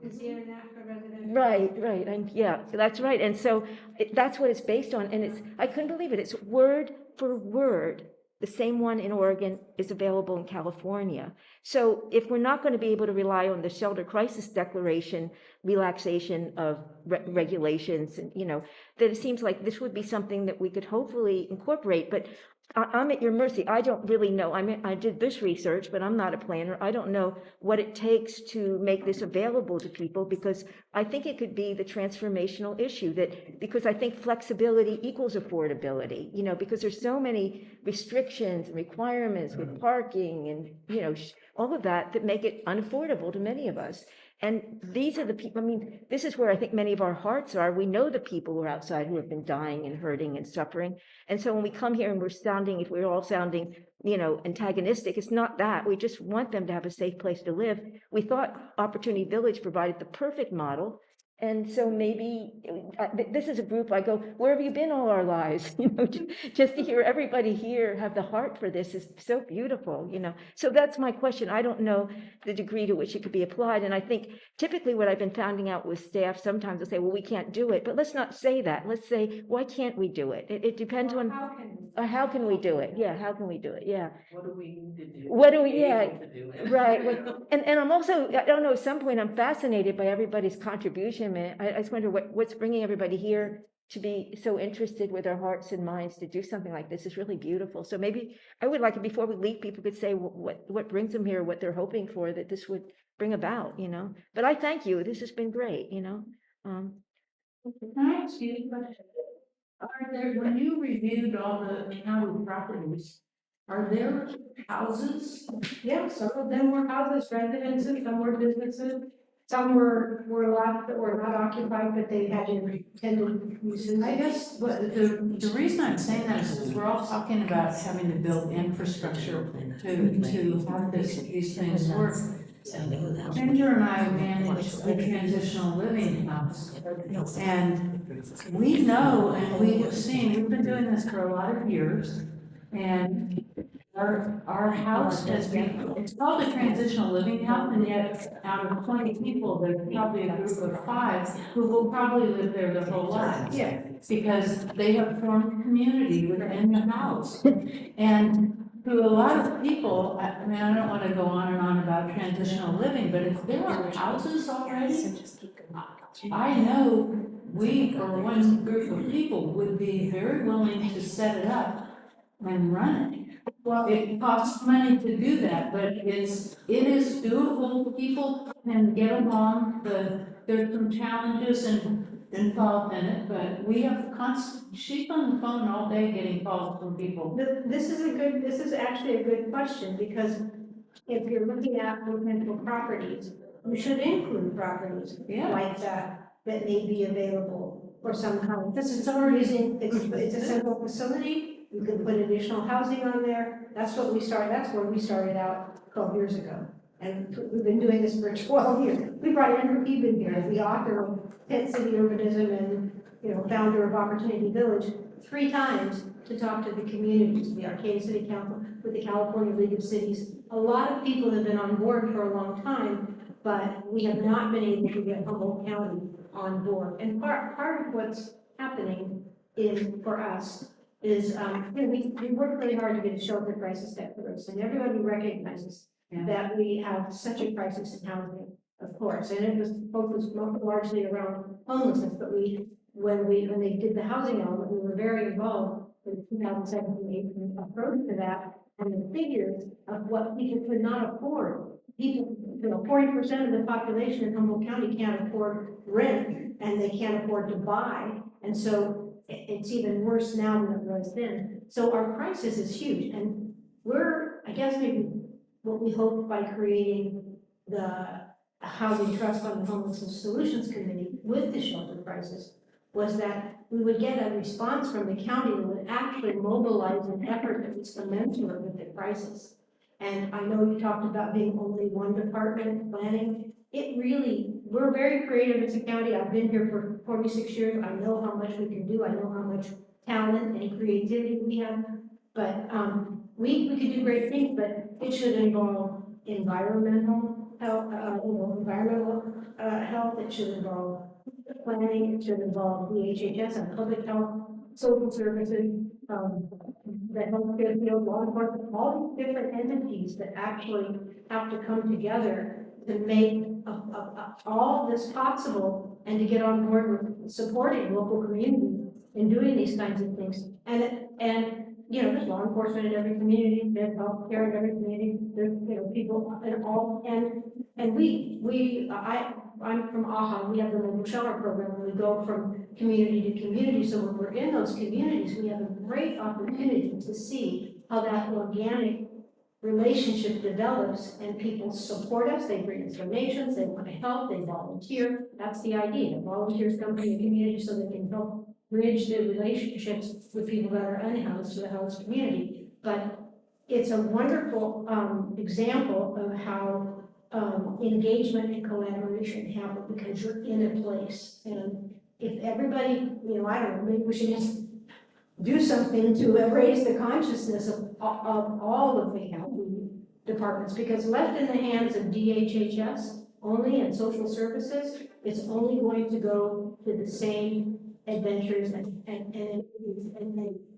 Is the international residential? Right, yeah, that's right. And so that's what it's based on. And I couldn't believe it. It's word for word. The same one in Oregon is available in California. So if we're not going to be able to rely on the shelter crisis declaration, relaxation of regulations, and, then it seems like this would be something that we could hopefully incorporate. But I'm at your mercy. I don't really know. I did this research, but I'm not a planner. I don't know what it takes to make this available to people, because I think it could be the transformational issue because I think flexibility equals affordability, because there's so many restrictions and requirements with parking and, all of that make it unaffordable to many of us. And these are the people, this is where I think many of our hearts are. We know the people who are outside who have been dying and hurting and suffering. And so when we come here and if we're all sounding, antagonistic, it's not that. We just want them to have a safe place to live. We thought Opportunity Village provided the perfect model. And so maybe this is a group I go, where have you been all our lives? Just to hear everybody here have the heart for this is so beautiful, So that's my question. I don't know the degree to which it could be applied. And I think typically what I've been finding out with staff, sometimes they'll say, well, we can't do it. But let's not say that. Let's say, why can't we do it? It depends on how can we do it? Yeah, how can we do it? Yeah. What do we need to do? What do we, to be yeah, able to do it? right. And I'm also, I don't know, at some point I'm fascinated by everybody's contribution. I just wonder what's bringing everybody here to be so interested with their hearts and minds to do something like this is really beautiful. So maybe I would like it before we leave, people could say what brings them here, what they're hoping for, that this would bring about, But I thank you. This has been great, Can I ask you a question? When you reviewed all the county properties, Are there houses? Yeah, some of them were houses, residences, some were businesses, some were lots that were not occupied, but they had intended uses. I guess, but the reason I'm saying that is because we're all talking about having to build infrastructure to have these things work. Ginger and I manage a transitional living house, and we know and we have seen, we've been doing this for a lot of years, and our house has been, it's called a transitional living house, and yet out of 20 people, there's probably a group of 5 who will probably live there their whole lives. Yeah. Because they have formed community within the house. And to a lot of people, I mean, I don't want to go on and on about transitional living, but if there are houses already, I know we, or one group of people, would be very willing to set it up and run it. Well, it costs money to do that, but it is doable. People can get along. There's some challenges involved in it, but we have she's on the phone all day getting calls from people. This is actually a good question, because if you're looking at potential properties, you should include properties like that may be available for some kind. This is already it's a central facility. You can put additional housing on there. That's where we started out 12 years ago. And we've been doing this for 12 years. We brought Andrew Eben here, the author of Tent City Urbanism and, founder of Opportunity Village, 3 times to talk to the communities, the Arcata City Council, with the California League of Cities. A lot of people have been on board for a long time, but we have not been able to get Humboldt County on board. And part of what's happening for us is, we worked really hard to get a shelter crisis declaration, and everybody recognizes that we have such a crisis in housing, of course, and it was focused largely around homelessness, but when they did the housing element, we were very involved in the 2017 approach to that, and the figures of what people could not afford. People, 40% of the population in Humboldt County can't afford rent, and they can't afford to buy, and so it's even worse now than it was then. So our crisis is huge, and I guess maybe what we hoped by creating the Housing Trust Fund and Homelessness Solutions Committee with the shelter crisis was that we would get a response from the county that would actually mobilize an effort that was commensurate with the crisis. And I know you talked about being only one department planning. We're very creative as a county. I've been here for 46 years. I know how much we can do. I know how much talent and creativity we have. But we could do great things, but it should involve environmental health, health. It should involve planning. It should involve DHHS and public health, social services, the healthcare field, law enforcement, all these different entities that actually have to come together to make all this possible and to get on board with supporting local communities in doing these kinds of things. And there's law enforcement in every community, there's healthcare in every community, there's, people in all, and I'm from AHA, we have the mobile shelter program, where we go from community to community, so when we're in those communities, we have a great opportunity to see how that organic relationship develops and people support us, they bring us donations, they want to help, they volunteer. That's the idea. Volunteers come from the community so they can help bridge the relationships with people that are unhoused to the housed community. But it's a wonderful example of how engagement and collaboration happen because you're in a place. And if everybody, I don't know, maybe we should just do something to raise the consciousness of all of the housing departments, because left in the hands of DHHS only and social services, it's only going to go to the same adventures and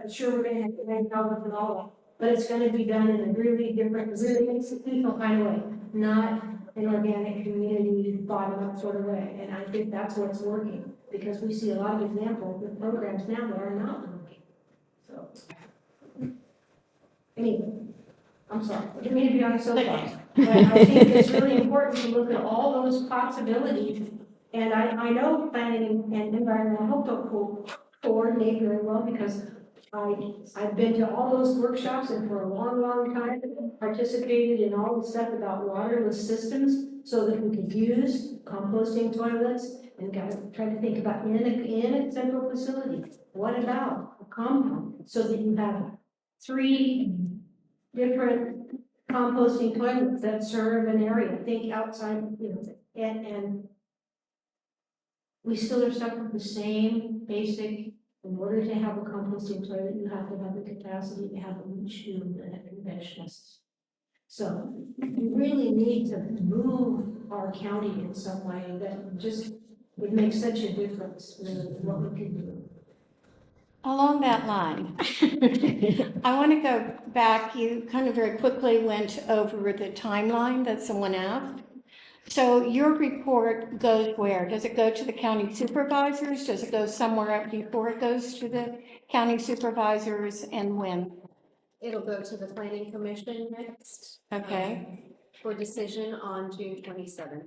sure we're going to have to rank out and all that, but it's going to be done in a really different, really institutional kind of way, not an organic community bottom-up sort of way. And I think that's what's working, because we see a lot of examples with programs now that are not working. So, anyway, I'm sorry, I didn't mean to be on a soapbox, but I think it's really important to look at all those possibilities. And I know planning and environmental health will coordinate very well, because I've been to all those workshops and for a long, long time participated in all the stuff about waterless systems so that we could use composting toilets and try to think about in a central facility. What about a compound so that you have 3 different composting toilets that serve an area, think outside, and we still are stuck with the same basic, in order to have a composting toilet, you have to have the capacity to have a leach field and a conventional system. So we really need to move our county in some way that just would make such a difference in what we can do. Along that line, I want to go back. You kind of very quickly went over the timeline that someone asked. So your report goes where? Does it go to the county supervisors? Does it go somewhere up before it goes to the county supervisors, and when? It'll go to the planning commission next. Okay. For decision on June 27th.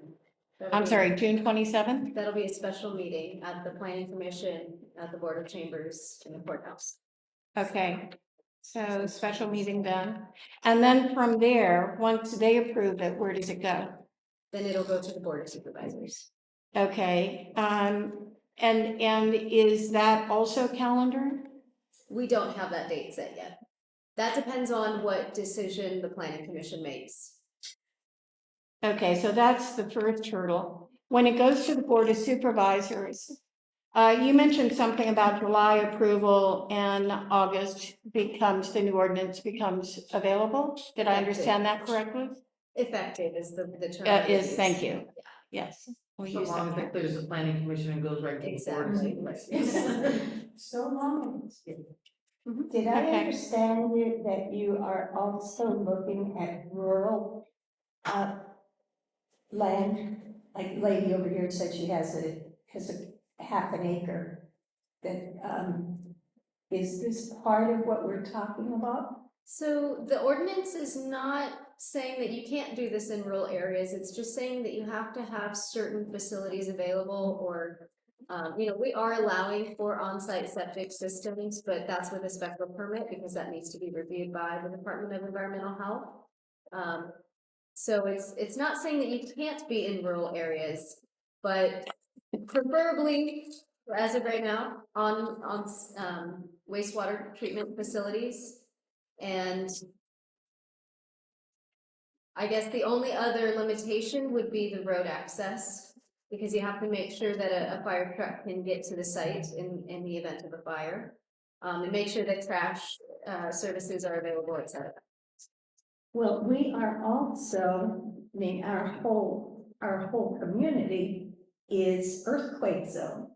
I'm sorry, June 27th? That'll be a special meeting at the planning commission, at the board of chambers in the courthouse. Okay, so special meeting then. And then from there, once they approve it, where does it go? Then it'll go to the board of supervisors. Okay, and is that also calendar? We don't have that date set yet. That depends on what decision the planning commission makes. Okay, so that's the first hurdle. When it goes to the board of supervisors, you mentioned something about July approval and August becomes, the new ordinance becomes available. Did I understand that correctly? Effective is the term. Thank you. Yes. We'll So use long as that. it clears the planning commission and goes right to the board. Exactly. So long. Did I Okay. understand you that you are also looking at rural, land? Like lady over here said she has a half an acre. That, is this part of what we're talking about? So the ordinance is not saying that you can't do this in rural areas. It's just saying that you have to have certain facilities available or, we are allowing for on-site septic systems, but that's with a special permit because that needs to be reviewed by the Department of Environmental Health. So it's not saying that you can't be in rural areas, but preferably, as of right now, on wastewater treatment facilities. And I guess the only other limitation would be the road access, because you have to make sure that a fire truck can get to the site in the event of a fire. And make sure that trash services are available, et cetera. Well, we are also, I mean, our whole community is earthquake zone.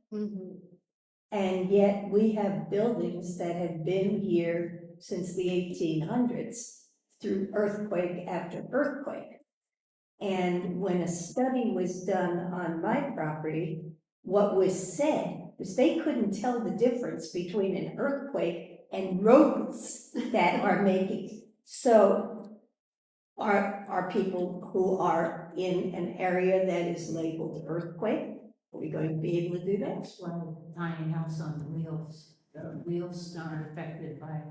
And yet we have buildings that have been here since the 1800s through earthquake after earthquake. And when a study was done on my property, what was said is they couldn't tell the difference between an earthquake and rodents that are making. So are people who are in an area that is labeled earthquake, are we going to be able to do that? That's why tiny house on wheels, the wheels aren't affected by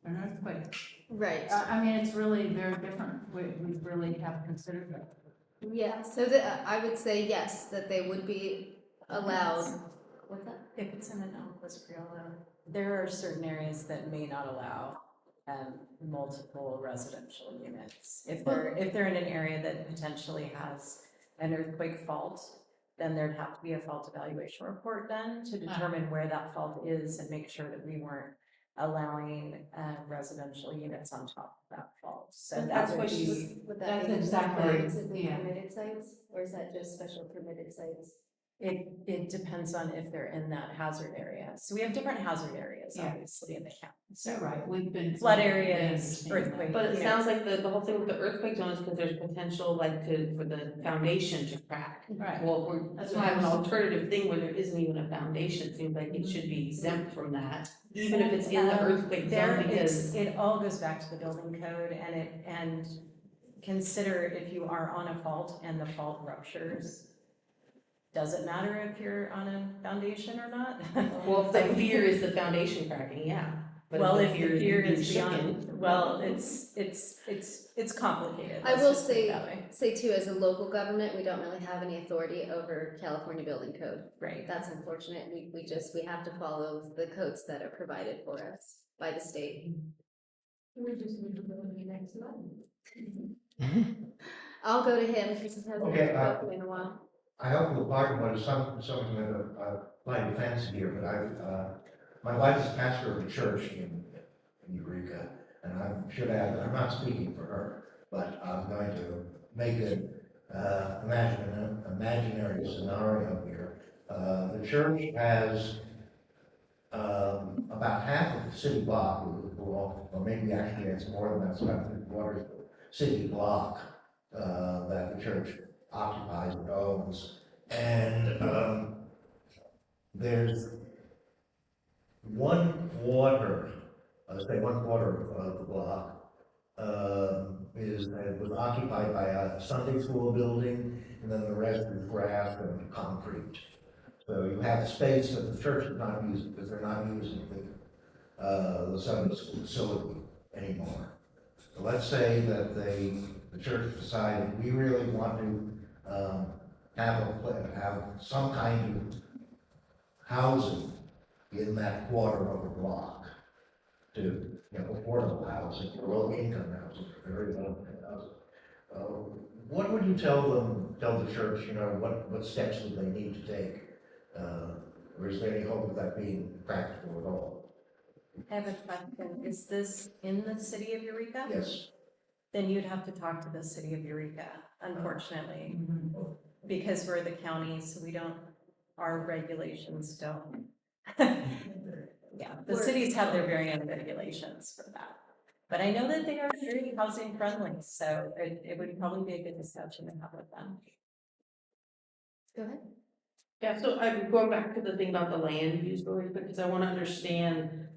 an earthquake. Right. I mean, it's really very different. We really have considered that. Yeah, so I would say yes, that they would be allowed. What's that? If it's in an Elmquist Creola, there are certain areas that may not allow multiple residential units. If they're in an area that potentially has an earthquake fault, then there'd have to be a fault evaluation report done to determine where that fault is and make sure that we weren't allowing residential units on top of that fault. So That's that would what be. That's exactly, yeah. Permitted sites, or is that just special permitted sites? It depends on if they're in that hazard area. So we have different hazard areas, Yeah. obviously, in the county. So You're right, we've been. flood we areas, understand that. earthquake. But it you know. sounds like the whole thing with the earthquake zone is because there's potential for the foundation to crack. Right. Well, That's we why have an I was- alternative thing where there isn't even a foundation, it seems like it should be exempt from that, even if it's in the earthquake zone, because. It all goes back to the building code and consider if you are on a fault and the fault ruptures. Does it matter if you're on a foundation or not? Well, if the fear is the foundation cracking, yeah. But Well, the if the fear being is shaken- beyond, well, it's complicated. I let's will just put it that way. say too, as a local government, we don't really have any authority over California Building Code. Right. That's unfortunate. We have to follow the codes that are provided for us by the state. We just need to go to the next level. I'll go to him because he hasn't Okay, talked to me in a while. I hope you'll pardon what is something that might offensive here, but my wife is a pastor of a church in Eureka, and I should add that I'm not speaking for her, but I'm going to make an imaginary scenario here. The church has about half of the city block, or maybe actually it's more than that, it's about 3/4 of the city block that the church occupies and owns. And there's 1/4, say 1/4 of the block was occupied by a Sunday school building, and then the rest is grass and concrete. So you have space that the church is not using, because they're not using the Sunday school facility anymore. So let's say that the church decided, we really want to have some kind of housing in that quarter of a block to, affordable housing, or low income housing, or very low income housing. What would you tell the church, what steps would they need to take? Or is there any hope of that being practical at all? I have a question. Is this in the city of Eureka? Yes. Then you'd have to talk to the city of Eureka, unfortunately. Because we're the county, so our regulations don't. Yeah, the cities have their very own regulations for that. But I know that they are very housing friendly, so it would probably be a good discussion to have with them. Go ahead. Yeah, so I'm going back to the thing about the land use really quick, because I want to understand,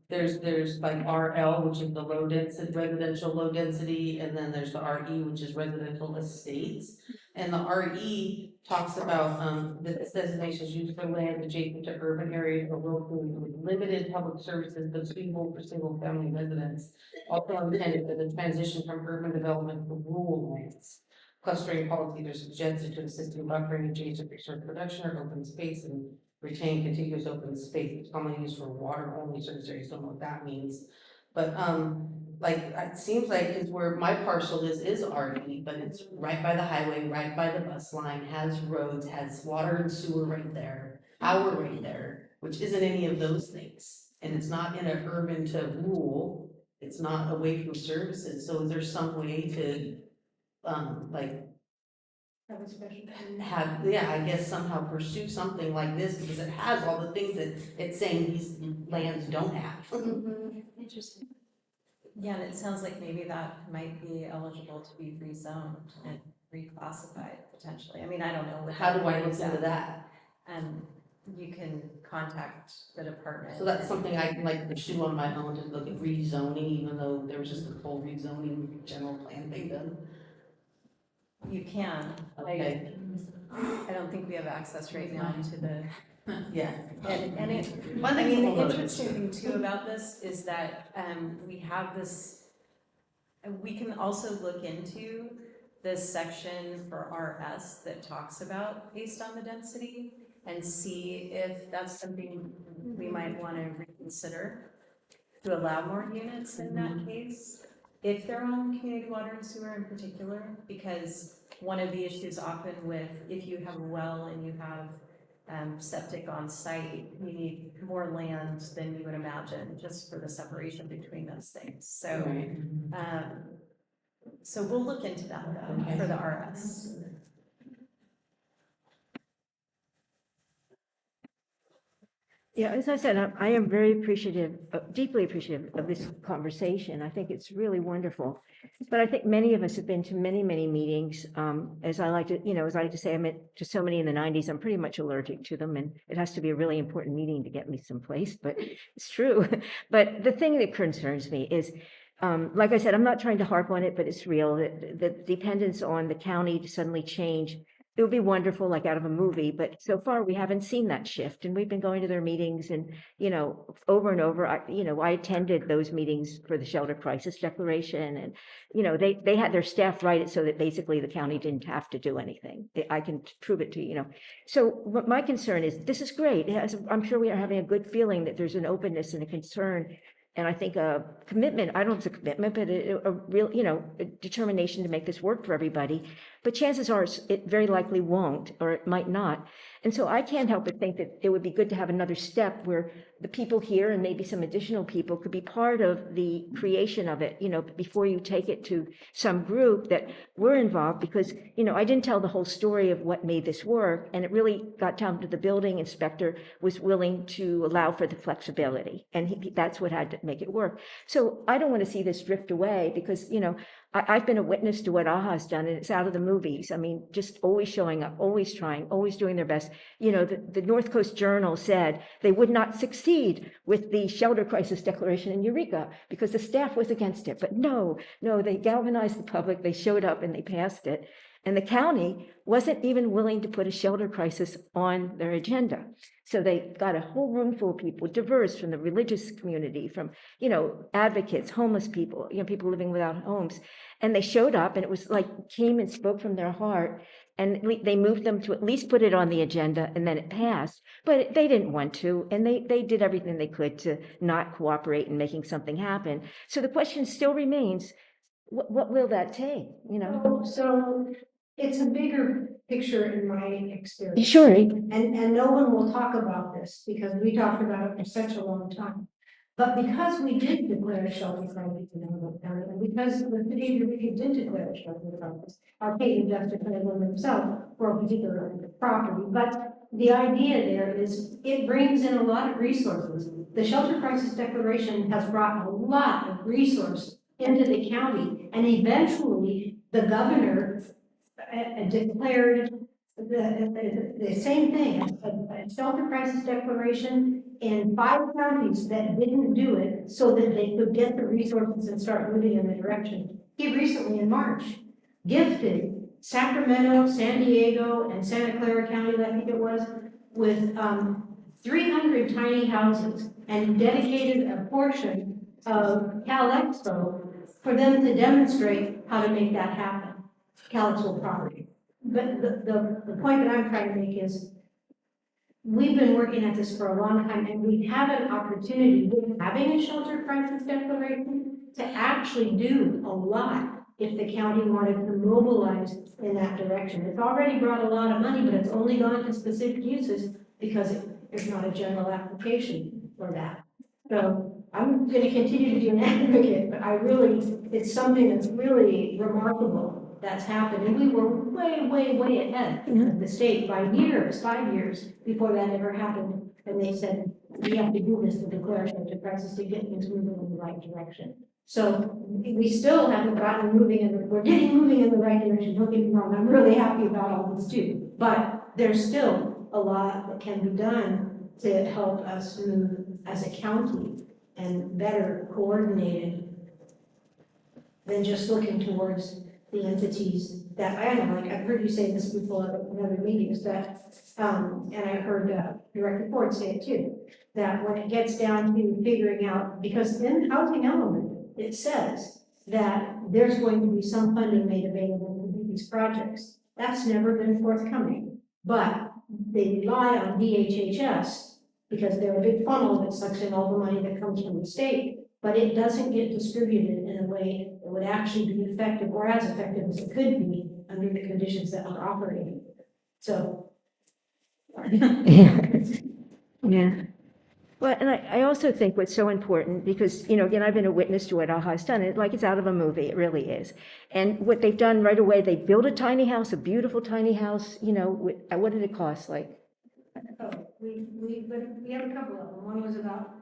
there's like RL, which is the low density, residential low density, and then there's the RE, which is residential estates. And the RE talks about, the designations used for land adjacent to urban areas or locally with limited public services but suitable for single family residents. Also intended for the transition from urban development to rural lands. Clustering policies are suggested to assist in buffering adjacent resource production or open space and retain contiguous open space. It's commonly used for water only service areas. Don't know what that means. But it seems like is where my parcel is RD, but it's right by the highway, right by the bus line, has roads, has water and sewer right there, power right there, which isn't any of those things. And it's not in an urban to rural. It's not away from services. So is there some way to Have a special. I guess somehow pursue something like this because it has all the things that it's saying these lands don't have. Interesting. Yeah, and it sounds like maybe that might be eligible to be rezoned and reclassified potentially. I mean, I don't know. what How do I that look is into at. that? You can contact the department. So that's something I can pursue on my own to look at rezoning, even though there was just a full rezoning general plan thing done. You can. Okay. I don't think we have access right now to the. Yeah. And it, One I thing's mean, a whole the other interesting issue. thing too about this is that, we have this, we can also look into this section for RS that talks about based on the density and see if that's something we might want to reconsider to allow more units in that case. If they're on community water and sewer in particular, because one of the issues often with, if you have a well and you have septic on site, you need more land than you would imagine just for the separation between those things. So, so we'll look into that though, for the RS. Yeah, as I said, I am very appreciative, deeply appreciative of this conversation. I think it's really wonderful. But I think many of us have been to many, many meetings. As I like to say, I went to so many in the 90s, I'm pretty much allergic to them. And it has to be a really important meeting to get me someplace, but it's true. But the thing that concerns me is, like I said, I'm not trying to harp on it, but it's real. The dependence on the county to suddenly change it would be wonderful, like out of a movie, but so far we haven't seen that shift. And we've been going to their meetings and, over and over, I attended those meetings for the shelter crisis declaration. And, they had their staff write it so that basically the county didn't have to do anything. I can prove it to you, So what my concern is, this is great. I'm sure we are having a good feeling that there's an openness and a concern. And I think a commitment, I don't know if it's a commitment, but a real, a determination to make this work for everybody. But chances are it very likely won't, or it might not. And so I can't help but think that it would be good to have another step where the people here and maybe some additional people could be part of the creation of it, before you take it to some group that we're involved, because, I didn't tell the whole story of what made this work. And it really got down to the building inspector was willing to allow for the flexibility. And that's what had to make it work. So I don't want to see this drift away because, I've been a witness to what AHA's done, and it's out of the movies. I mean, just always showing up, always trying, always doing their best. The North Coast Journal said they would not succeed with the shelter crisis declaration in Eureka because the staff was against it. But no, they galvanized the public, they showed up and they passed it. And the county wasn't even willing to put a shelter crisis on their agenda. So they got a whole room full of people, diverse from the religious community, from, advocates, homeless people, people living without homes. And they showed up and it was like came and spoke from their heart. And they moved them to at least put it on the agenda, and then it passed. But they didn't want to, and they did everything they could to not cooperate in making something happen. So the question still remains, what will that take, So it's a bigger picture in my experience. Sure. And no one will talk about this because we talked about it for such a long time. But because we did declare a shelter crisis in Illinois County, and because the city of Eureka did declare a shelter crisis, our Peyton just declared one himself for a particular property. But the idea there is it brings in a lot of resources. The shelter crisis declaration has brought a lot of resource into the county, and eventually the governor declared the same thing, a shelter crisis declaration in 5 counties that didn't do it so that they could get the resources and start moving in the direction. He recently in March gifted Sacramento, San Diego, and Santa Clara County, I think it was, with 300 tiny houses and dedicated a portion of Cal Expo for them to demonstrate how to make that happen, Cal Expo property. But the point that I'm trying to make is we've been working at this for a long time, and we have an opportunity with having a shelter crisis declaration to actually do a lot if the county wanted to mobilize in that direction. It's already brought a lot of money, but it's only gone to specific uses because there's not a general application for that. So I'm going to continue to be an advocate, but it's something that's really remarkable that's happened. And we were way, way, way ahead of the state by years, 5 years before that ever happened. And they said, we have to do this to declare a shelter crisis to get things moving in the right direction. So we still haven't gotten moving, we're getting moving in the right direction. Don't get me wrong, I'm really happy about all this too. But there's still a lot that can be done to help us move as a county and better coordinated than just looking towards the entities that I know, like I've heard you say this before at other meetings, that, and I heard Director Ford say it too, that when it gets down to figuring out, because in the housing element, it says that there's going to be some funding made available to these projects. That's never been forthcoming, but they rely on DHHS because they're a big funnel that sucks in all the money that comes from the state, but it doesn't get distributed in a way that would actually be effective or as effective as it could be under the conditions that we're operating. So. Yeah. Well, and I also think what's so important, because, again, I've been a witness to what AHA's done. It's out of a movie, it really is. And what they've done right away, they built a tiny house, a beautiful tiny house, what did it cost? Like, We have a couple of them. One was about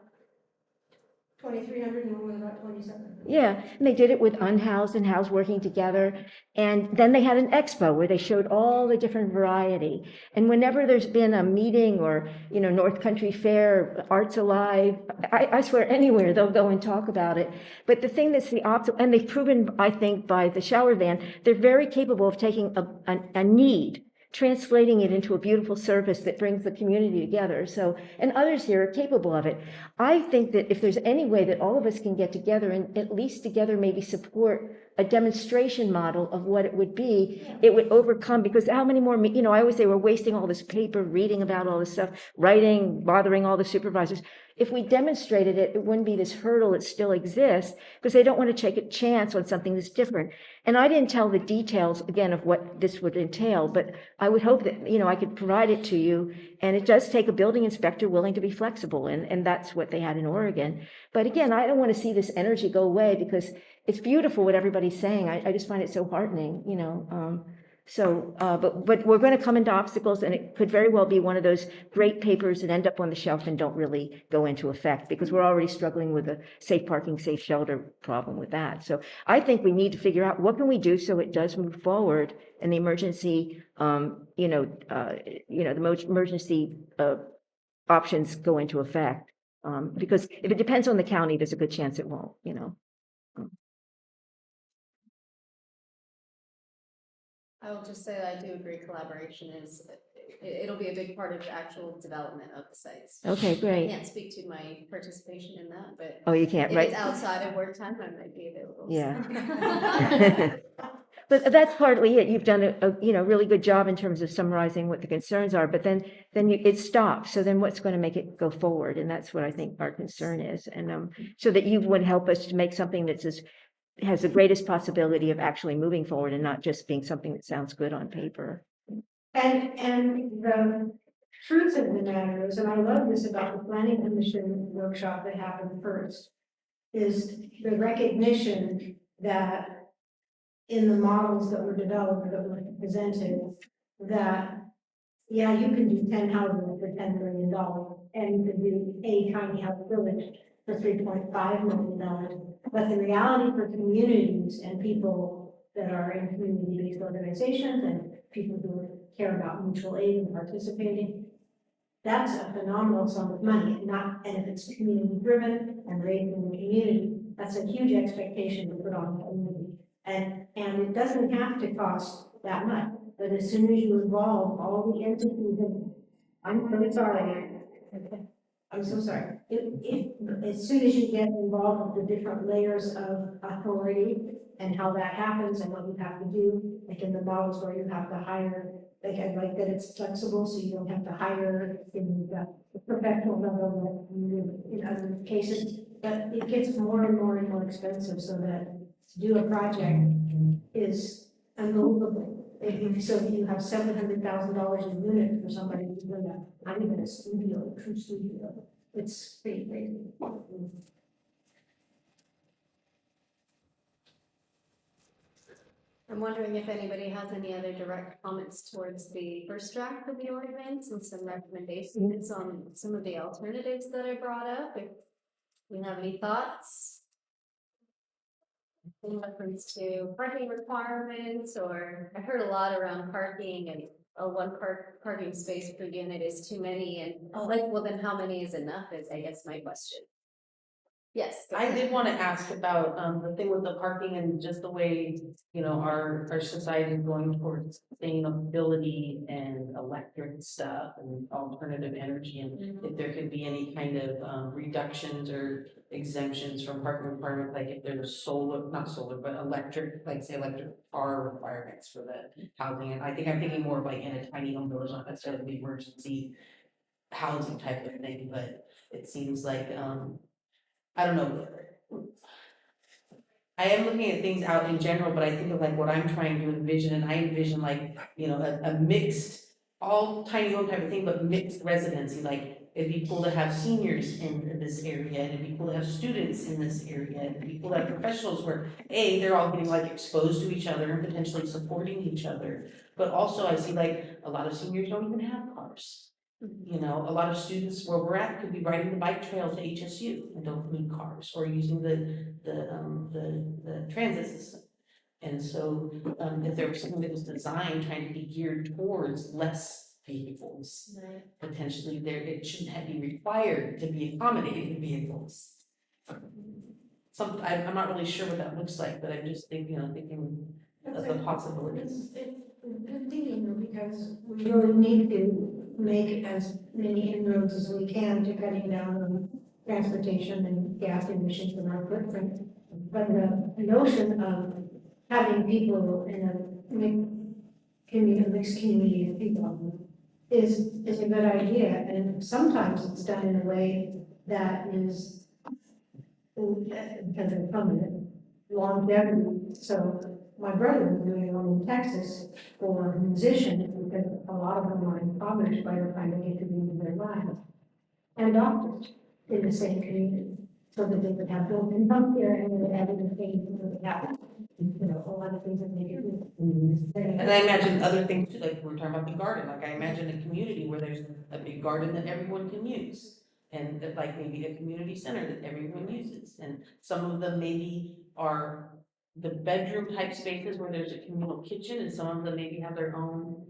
2,300 and one was about 2,700. Yeah, and they did it with unhoused and housed working together. And then they had an expo where they showed all the different variety. And whenever there's been a meeting or, North Country Fair, Arts Alive, I swear anywhere they'll go and talk about it. But the thing that's the opposite, and they've proven, I think, by the shower van, they're very capable of taking a need translating it into a beautiful service that brings the community together. So, and others here are capable of it. I think that if there's any way that all of us can get together and at least together maybe support a demonstration model of what it would be, it would overcome, because how many more, I always say we're wasting all this paper, reading about all this stuff, writing, bothering all the supervisors. If we demonstrated it, it wouldn't be this hurdle that still exists, because they don't want to take a chance on something that's different. And I didn't tell the details, again, of what this would entail, but I would hope that, I could provide it to you. And it does take a building inspector willing to be flexible, and that's what they had in Oregon. But again, I don't want to see this energy go away, because it's beautiful what everybody's saying. I just find it so heartening, but we're going to come into obstacles, and it could very well be one of those great papers that end up on the shelf and don't really go into effect, because we're already struggling with a safe parking, safe shelter problem with that. So I think we need to figure out what can we do so it does move forward, and the emergency, emergency options go into effect. Because if it depends on the county, there's a good chance it won't, I will just say that I do agree collaboration it'll be a big part of the actual development of the sites. Okay, great. I can't speak to my participation in that, but. Oh, you can't, if right? it's outside of work time, I might be available. Yeah. But that's partly it. You've done a really good job in terms of summarizing what the concerns are, but then it stops. So then what's going to make it go forward? And that's what I think our concern is. And so that you would help us to make something that has the greatest possibility of actually moving forward and not just being something that sounds good on paper. And the truth of the matter is, and I love this about the planning commission workshop that happened first, is the recognition that in the models that were developed, that were presented, that, yeah, you can do 10 houses for $10 million, and you can do a tiny house village for $3.5 million. But the reality for communities and people that are in community-based organizations and people who care about mutual aid and participating, that's a phenomenal sum of money. And if it's community-driven and raised in the community, that's a huge expectation to put on the community. And it doesn't have to cost that much, but as soon as you involve all the entities, I'm so sorry. I'm so sorry. As soon as you get involved with the different layers of authority and how that happens and what you have to do, like in the models where you have to hire, like I like that it's flexible, so you don't have to hire in the professional level in other cases, but it gets more and more and more expensive, so that to do a project is unmovable. So if you have $700,000 a unit for somebody who's doing that, not even a studio, a true studio, it's pretty crazy. I'm wondering if anybody has any other direct comments towards the first draft of the ordinance and some recommendations on some of the alternatives that I brought up. If you have any thoughts in reference to parking requirements, or I heard a lot around parking and one parking space per unit is too many, and well, then how many is enough is, I guess, my question. Yes. I did want to ask about the thing with the parking and just the way, our society is going towards sustainability and electric stuff and alternative energy, and if there could be any kind of reductions or exemptions from parking requirements, like if there's not solar, but electric, like say electric car requirements for the housing. And I think I'm thinking more of like in a tiny home village, not necessarily the emergency housing type of thing, but it seems like, I don't know. I am looking at things out in general, but I think of like what I'm trying to envision, and I envision like, a mixed, all tiny home type of thing, but mixed residency. Like it'd be cool to have seniors in this area, and it'd be cool to have students in this area, and it'd be cool to have professionals where they're all getting like exposed to each other and potentially supporting each other. But also I see like a lot of seniors don't even have cars. A lot of students where we're at could be riding the bike trail to HSU and don't need cars, or using the transit system. And so, if there was something that was designed trying to be geared towards less vehicles, potentially it shouldn't be required to be accommodating vehicles. I'm not really sure what that looks like, but I'm just thinking of the possibilities. thinking, because we really need to make as many inroads as we can to cutting down on transportation and gas emissions in our footprint. But the notion of having people in a mixed community of people is a good idea, and sometimes it's done in a way that is because of permanent longevity. So my brother was doing one in Texas for musicians, because a lot of them are impoverished by the time they get to the end of their lives, and doctors in the same community, so that they would have both income here and they would have the same, a lot of things that they could do. And I imagine other things too, like we were talking about the garden, like I imagine a community where there's a big garden that everyone can use. And that like maybe a community center that everyone uses, and some of them maybe are the bedroom type spaces where there's a communal kitchen, and some of them maybe have their own,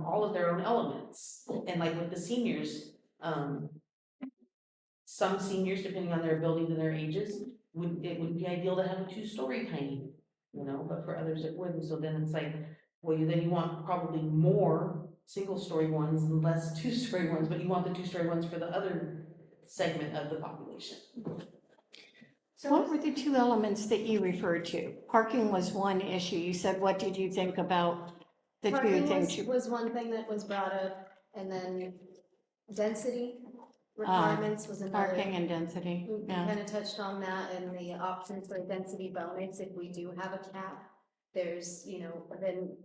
all of their own elements. And like with the seniors, some seniors, depending on their abilities and their ages, it would be ideal to have a 2-story tiny, but for others it wouldn't. So then it's like, well, then you want probably more single-story ones and less 2-story ones, but you want the 2-story ones for the other segment of the population. So what were the two elements that you referred to? Parking was one issue. You said, what did you think about the two Parking things? was one thing that was brought up, and then density requirements was another. Parking and density, We yeah. kind of touched on that, and the option for density bonus, if we do have a cap, there's, then,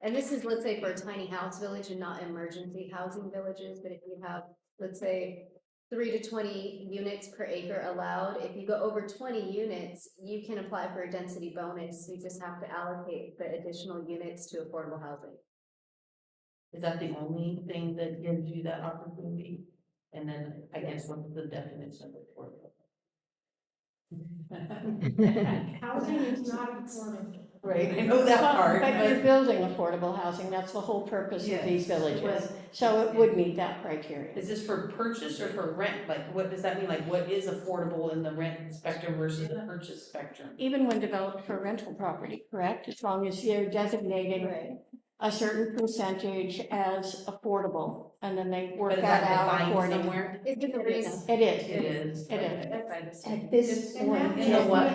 and this is, let's say, for a tiny house village and not emergency housing villages, but if you have, let's say, 3 to 20 units per acre allowed, if you go over 20 units, you can apply for a density bonus. You just have to allocate the additional units to affordable housing. Is that the only thing that gives you that opportunity? And then I guess what's the definition of affordable? Housing is not affordable. Right, I know that part, But you're building affordable housing. That's the whole purpose of these villages. So it would meet that criteria. Is this for purchase or for rent? Like, what does that mean? Like, what is affordable in the rent spectrum versus the purchase spectrum? Even when developed for rental property, correct? As long as you're designating a certain percentage as affordable, and then they work But is that that out defined according. somewhere? It's in the arena. It is. It is. It is. At this point. You know what?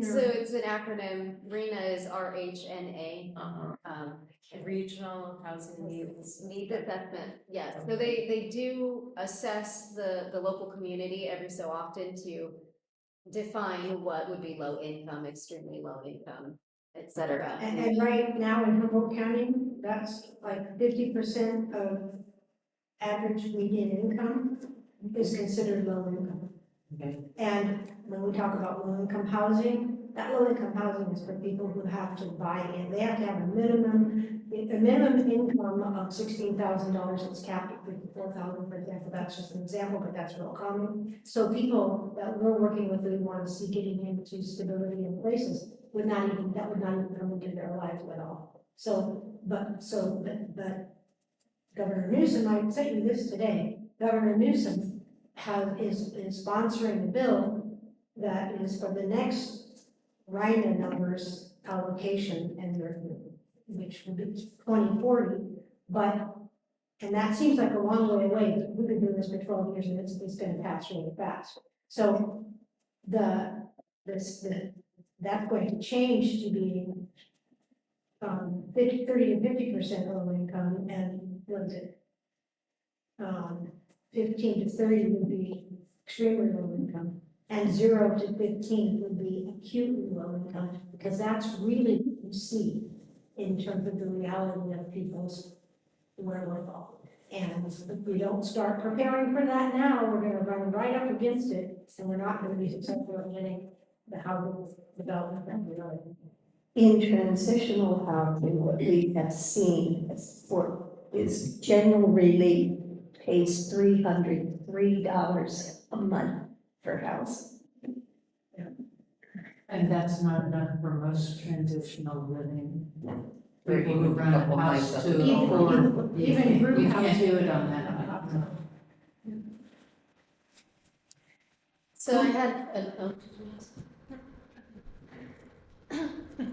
So it's an acronym. RHNA is RHNA. Regional Housing Needs. Need assessment, yes. So they do assess the local community every so often to define what would be low income, extremely low income, et cetera. And right now in Humboldt County, that's like 50% of average median income is considered low income. Okay. And when we talk about low income housing, that low income housing is for people who have to buy in. They have to have a minimum income of $16,000 that's capped at $54,000, for example. That's just an example, but that's real common. So people that we're working with, we want to see getting into stability in places that would not even come into their lives at all. But Governor Newsom, I sent you this today, Governor Newsom is sponsoring a bill that is for the next RHNA numbers allocation, which will be 2040, and that seems like a long way away, but we've been doing this for 12 years and it's gonna pass really fast. So that's going to change to being 30 to 50% low income, and what is it? 15 to 30 would be extremely low income, and 0 to 15 would be acutely low income, because that's really what you see in terms of the reality of people's wherewithal. And if we don't start preparing for that now, we're gonna run right up against it, and we're not gonna be successful in getting the housing development that we are. In transitional housing, what we have seen is general relief pays $303 a month for housing. And that's not enough for most transitional living. Or People who even run a couple house nights to up in afford, even group you can't housing. do it on that. So I had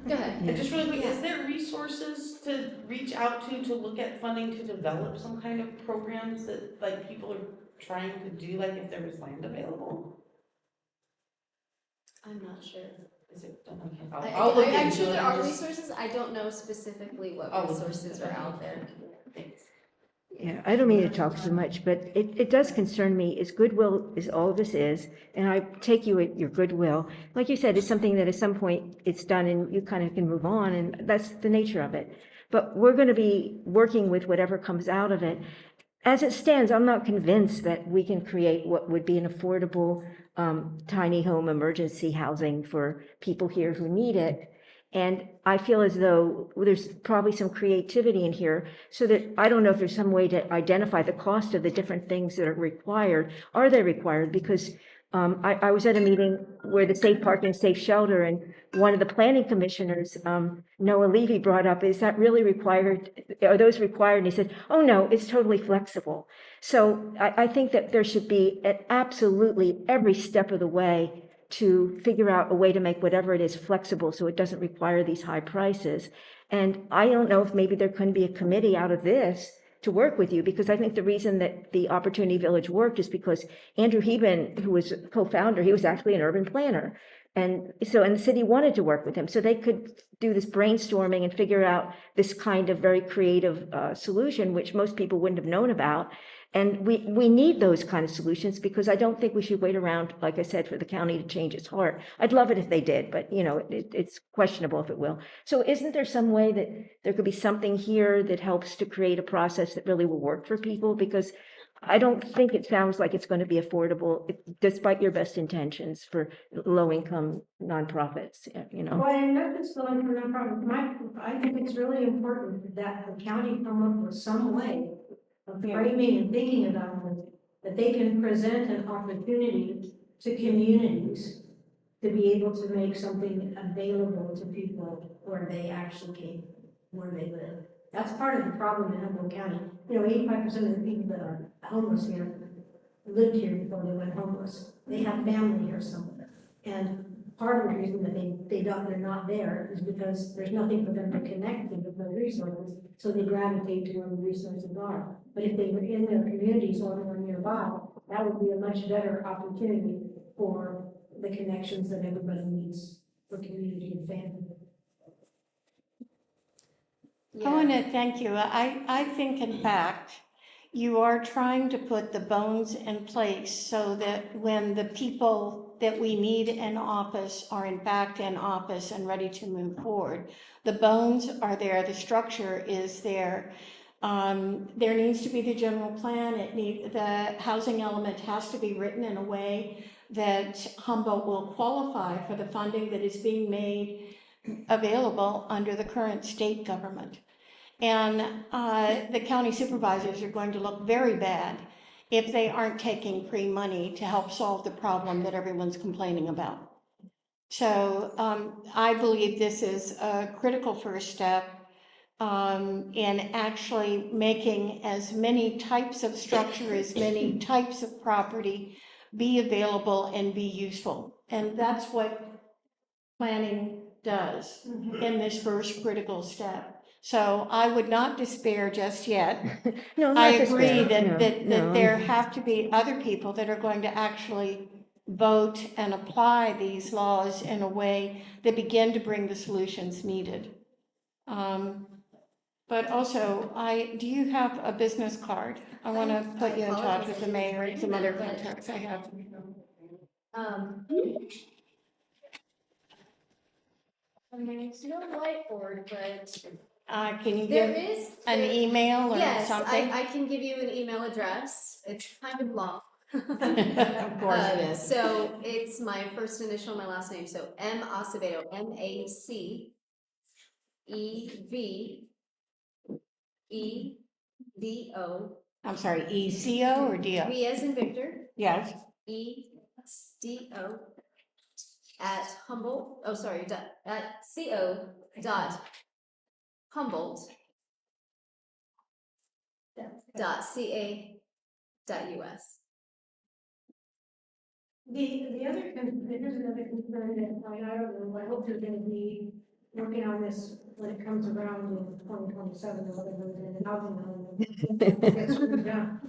Go ahead. And just really quick, Yeah. is there resources to reach out to look at funding to develop some kind of programs that like people are trying to do, like if there was land available? I'm not sure. Is it, okay, I'm look into sure it, there I'm are just- resources. I don't know specifically what I'll look into resources it. are out there. Yeah, I don't mean to talk so much, but it does concern me, is goodwill is all this is, and I take you at your goodwill. Like you said, it's something that at some point it's done and you kind of can move on, and that's the nature of it. But we're going to be working with whatever comes out of it. As it stands, I'm not convinced that we can create what would be an affordable tiny home emergency housing for people here who need it. And I feel as though there's probably some creativity in here, so that I don't know if there's some way to identify the cost of the different things that are required. Are they required? Because I was at a meeting where the safe parking, safe shelter, and one of the planning commissioners, Noah Levy, brought up, is that really required? Are those required? And he said, oh, no, it's totally flexible. So I think that there should be at absolutely every step of the way to figure out a way to make whatever it is flexible so it doesn't require these high prices. And I don't know if maybe there couldn't be a committee out of this to work with you, because I think the reason that the Opportunity Village worked is because Andrew Heben, who was co-founder, he was actually an urban planner. And so, and the city wanted to work with him, so they could do this brainstorming and figure out this kind of very creative solution, which most people wouldn't have known about. And we need those kind of solutions, because I don't think we should wait around, like I said, for the county to change its heart. I'd love it if they did, but it's questionable if it will. So isn't there some way that there could be something here that helps to create a process that really will work for people? Because I don't think it sounds like it's going to be affordable, despite your best intentions for low-income nonprofits, Well, I'm not just going for nonprofit, I think it's really important that the county come up with some way of framing and thinking about it, that they can present an opportunity to communities to be able to make something available to people where they actually can, where they live. That's part of the problem in Humboldt County. 85% of the people that are homeless here lived here before they went homeless. They have family here somewhere. And part of the reason that they're not there is because there's nothing for them to connect with the resources, so they gravitate to where the resources are. But if they were in their communities or nearby, that would be a much better opportunity for the connections that everybody needs for community and family. I want to thank you. I think in fact, you are trying to put the bones in place so that when the people that we need in office are in fact in office and ready to move forward, the bones are there, the structure is there. There needs to be the general plan. The housing element has to be written in a way that Humboldt will qualify for the funding that is being made available under the current state government. And the county supervisors are going to look very bad if they aren't taking free money to help solve the problem that everyone's complaining about. So I believe this is a critical first step in actually making as many types of structure, as many types of property be available and be useful. And that's what planning does in this first critical step. So I would not despair just yet. No, I not agree despair. that No, there have to be other people that are going to actually vote and apply these laws in a way that begin to bring the solutions needed. But also, do you have a business card? I want to put you in touch with the mayor and some other contacts I have. There's no whiteboard, but Can you there give is an email or yes, something? I can give you an email address. It's kind of long. Of course it is. So it's my first initial, my last name. So M Acevedo, MACEVEDO. I'm sorry, ECO or DO? V as in Victor. Yes. EDO at Humboldt. Oh, sorry. At CO dot Humboldt dot CA dot US. The other here's another concern that I don't know, I hope there's gonna be working on this when it comes around in 2027 or whatever, and the housing element gets screwed down.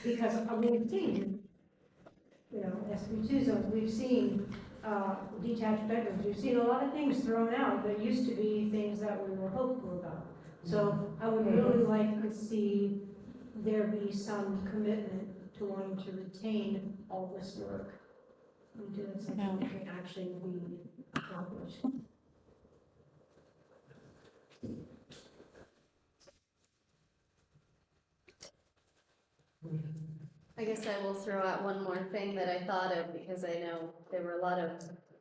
Because we've seen, you know, SB2 zones, we've seen detached bedrooms, we've seen a lot of things thrown out that used to be things that we were hopeful about. So I would really like to see there be some commitment to wanting to retain all this work. Until it's something that can actually be accomplished. I guess I will throw out one more thing that I thought of, because I know there were a lot of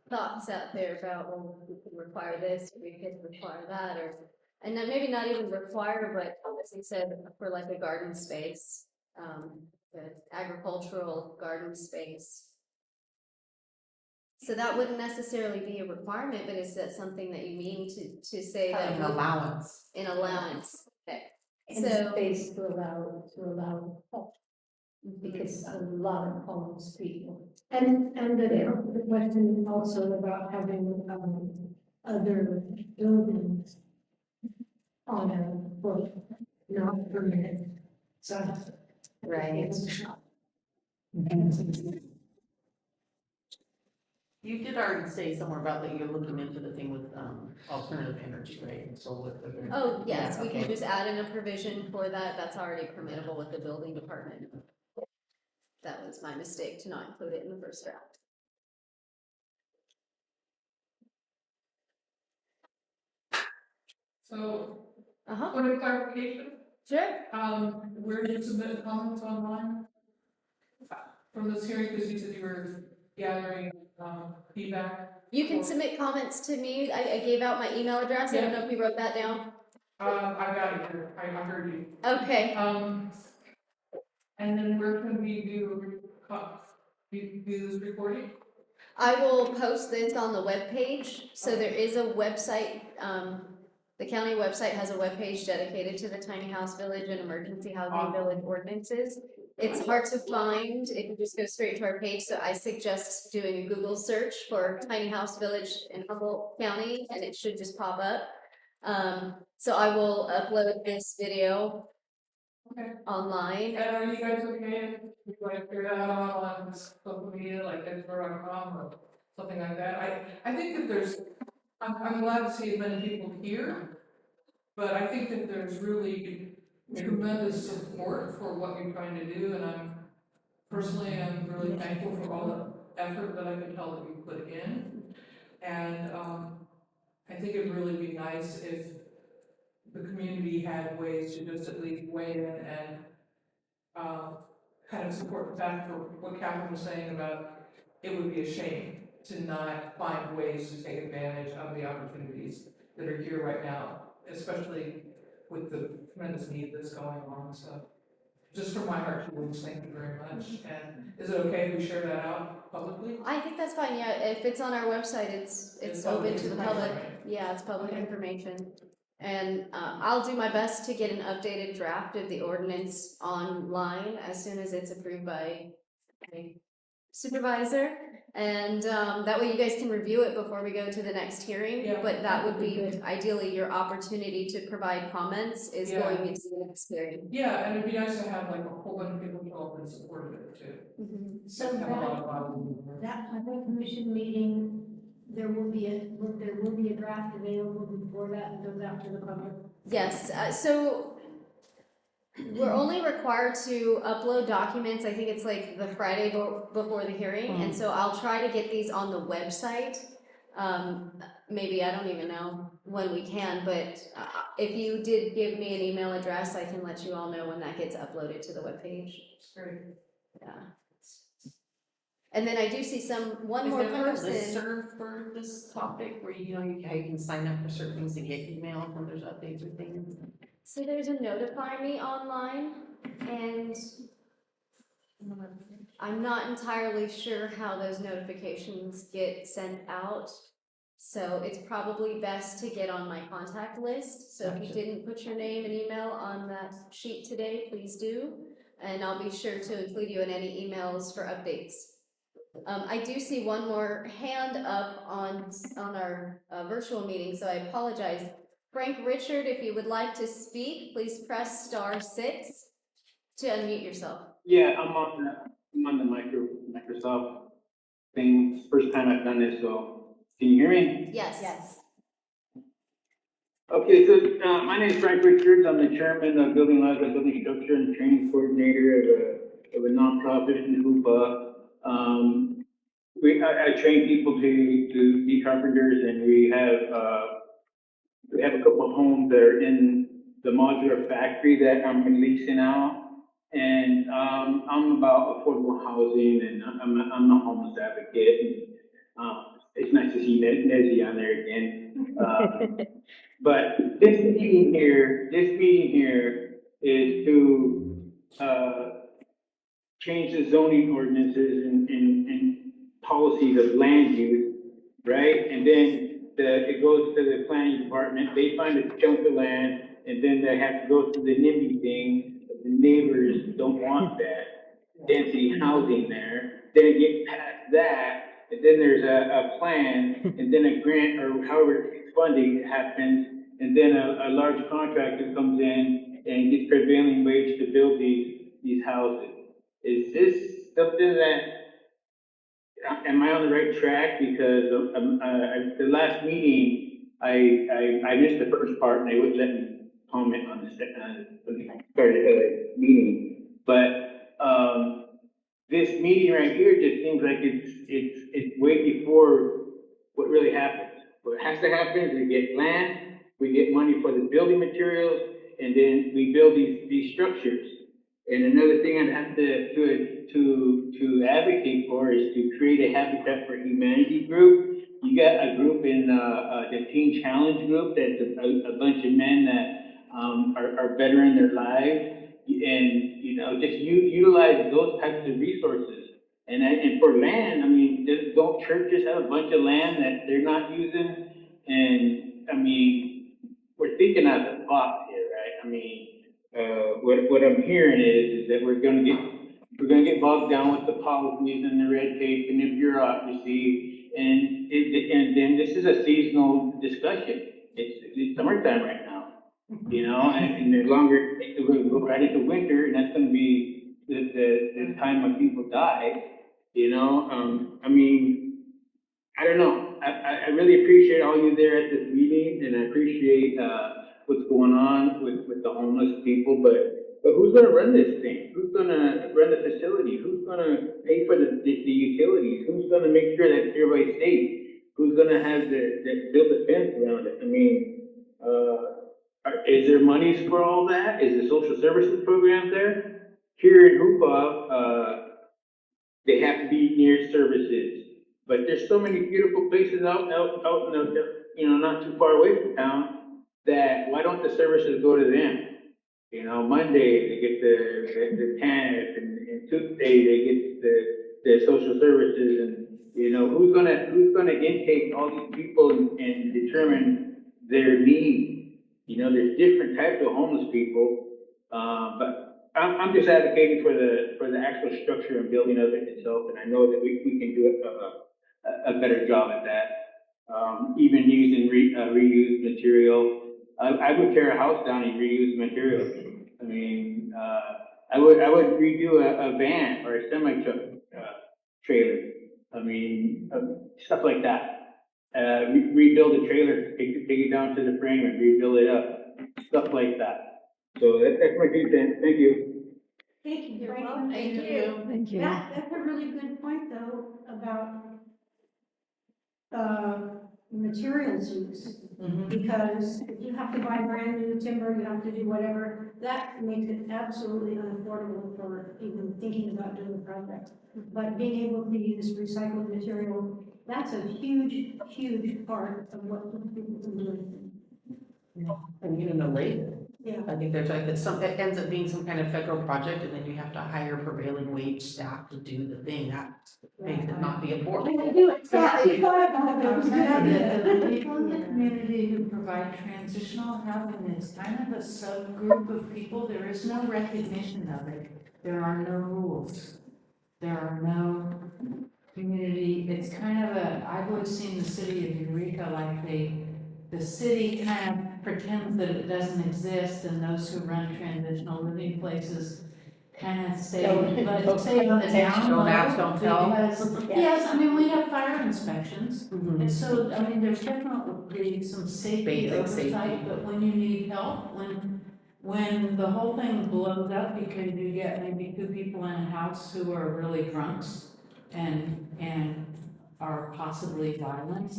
thoughts out there about, well, we could require this, we could require that, or, and then maybe not even require, but as you said, for like a garden space, the agricultural garden space. So that wouldn't necessarily be a requirement, but is that something that you mean to say that? An allowance. An allowance, okay. And So, space to allow, because a lot of homeless people. And the question also about having other buildings on a foot, not permitted. So. right. You did already say somewhere about that you're looking into the thing with, alternative energy, right, and solar. Oh, yes, Yeah, we can okay. just add in a provision for that, that's already permissible with the building department. That was my mistake to not include it in the first draft. So, Uh-huh, point of clarification, sure. where do you submit comments online? From this hearing, because you said you were gathering, feedback. You can submit comments to me, I gave out my email address, I don't know if you wrote that down. I got it here, I heard you. Okay, And then where can we do this recording? I will post this on the webpage, so there is a website, the county website has a webpage dedicated to the tiny house village and emergency housing village ordinances. It's hard to find if you just go straight to our page, so I suggest doing a Google search for tiny house village in Humboldt County, and it should just pop up. So I will upload this video online. And are you guys okay if you like figure that out on social media, like Edinburgh.com or something like that? I think that there's, I'm glad to see as many people here, but I think that there's really tremendous support for what you're trying to do, and I'm really thankful for all the effort that I can tell that you put in. And I think it'd really be nice if the community had ways to just at least weigh in and kind of support the fact for what Catherine was saying about it would be a shame to not find ways to take advantage of the opportunities that are here right now, especially with the tremendous need that's going on. So just from my heart to Liz, thank you very much. And is it okay if we share that out publicly? I think that's fine, yeah, if it's on our website, it's open to the public, yeah, it's public information. And I'll do my best to get an updated draft of the ordinance online as soon as it's approved by a supervisor. And that way you guys can review it before we go to the next hearing. Yeah. But that would be ideally your opportunity to provide comments is going into the next hearing. Yeah, and it'd be nice to have like a whole bunch of people show up and support it too. Mhm. So Have a lot of fun. that planning commission meeting, there will be a draft available before that and goes out to the public. Yes, so we're only required to upload documents, I think it's like the Friday before the hearing, and so I'll try to get these on the website. Maybe, I don't even know when we can, but if you did give me an email address, I can let you all know when that gets uploaded to the webpage. Great. Yeah. And then I do see one more person. Is there like a listserv for this topic where you know how you can sign up for certain things to get email when there's updates or things? So there's a notify me online, and I'm not entirely sure how those notifications get sent out. So it's probably best to get on my contact list. So if you didn't put your name and email on that sheet today, please do. And I'll be sure to include you in any emails for updates. I do see one more hand up on our virtual meeting, so I apologize. Frank Richard, if you would like to speak, please press *6 to unmute yourself. Yeah, I'm on the Microsoft thing. It's the first time I've done this, so can you hear me? Yes. Yes. Okay, so my name is Frank Richards. I'm the chairman of Building Laws and Building Structure and training coordinator of a nonprofit in Hoopa. I train people to be carpenters, and we have a couple of homes that are in the modular factory that I'm leasing out. And I'm about affordable housing, and I'm a homeless advocate. And, it's nice to see Nezzy on there again. But this meeting here is to change the zoning ordinances and policies of land use, right? And then it goes to the planning department, they find a chunk of land, and then they have to go through the NIMBY thing. The neighbors don't want that density housing there. Then it gets past that, and then there's a plan, and then a grant or however funding happens, and then a large contractor comes in and gets prevailing wage to build these houses. Is this something that, am I on the right track? Because the last meeting, I missed the first part and they wouldn't let me comment on the meeting. But this meeting right here just seems like it's way before what really happens. What has to happen is we get land, we get money for the building materials, and then we build these structures. And another thing I'd have to advocate for is to create a Habitat for Humanity group. You got a group in the Teen Challenge group that's a bunch of men that are bettering their lives, and just utilize those types of resources. And for land, I mean, don't churches have a bunch of land that they're not using? And I mean, we're thinking out of the box here, right? I mean, what I'm hearing is that we're gonna get bogged down with the policies and the red tape and the bureaucracy, and then this is a seasonal discussion. It's summertime right now, and the longer we'll go right into winter, and that's gonna be the time when people die. I mean, I don't know. I really appreciate all you there at this meeting, and I appreciate what's going on with the homeless people. But who's going to run this thing? Who's going to run the facility? Who's going to pay for the utilities? Who's going to make sure that everybody's safe? Who's going to have build the fence around it? I mean, is there monies for all that? Is the social services program there? Here in Hoopa, they have to be near services. But there's so many beautiful places out in not too far away from town, that why don't the services go to them? Monday, they get the TANF, and Tuesday, they get the social services, and, who's gonna intake all these people and determine their needs? There's different types of homeless people, but I'm just advocating for the actual structure and building of it itself, and I know that we can do a better job at that. Even using reused material. I would tear a house down and reuse materials. I mean, I would redo a van or a semi truck trailer. I mean, stuff like that. Rebuild a trailer, take it down to the frame and rebuild it up, stuff like that. So that's my 2 cents. Thank you. Thank you. You're Frank. welcome. Thank you. Thank you. That's a really good point, though, about materials use. Because if you have to buy brand new timber, you have to do whatever, that makes it absolutely unaffordable for even thinking about doing the project. But being able to use recycled material, that's a huge, huge part of what people can do. And even the labor. Yeah. I think there's it ends up being some kind of federal project, and then you have to hire prevailing wage staff to do the thing. That makes it not be affordable. The people in the community who provide transitional housing is kind of a subgroup of people. There is no recognition of it. There are no rules. There are no community, it's kind of I've always seen the city of Eureka like the city kind of pretends that it doesn't exist, and those who run transitional living places kind of stay on the down Don't ask, low. don't tell. Because, yes, I mean, we have fire inspections, Mhm. and so, I mean, there's definitely some safety Basic oversight, safety. but when you need help, when the whole thing blows up because you get maybe two people in a house who are really drunks and are possibly violent,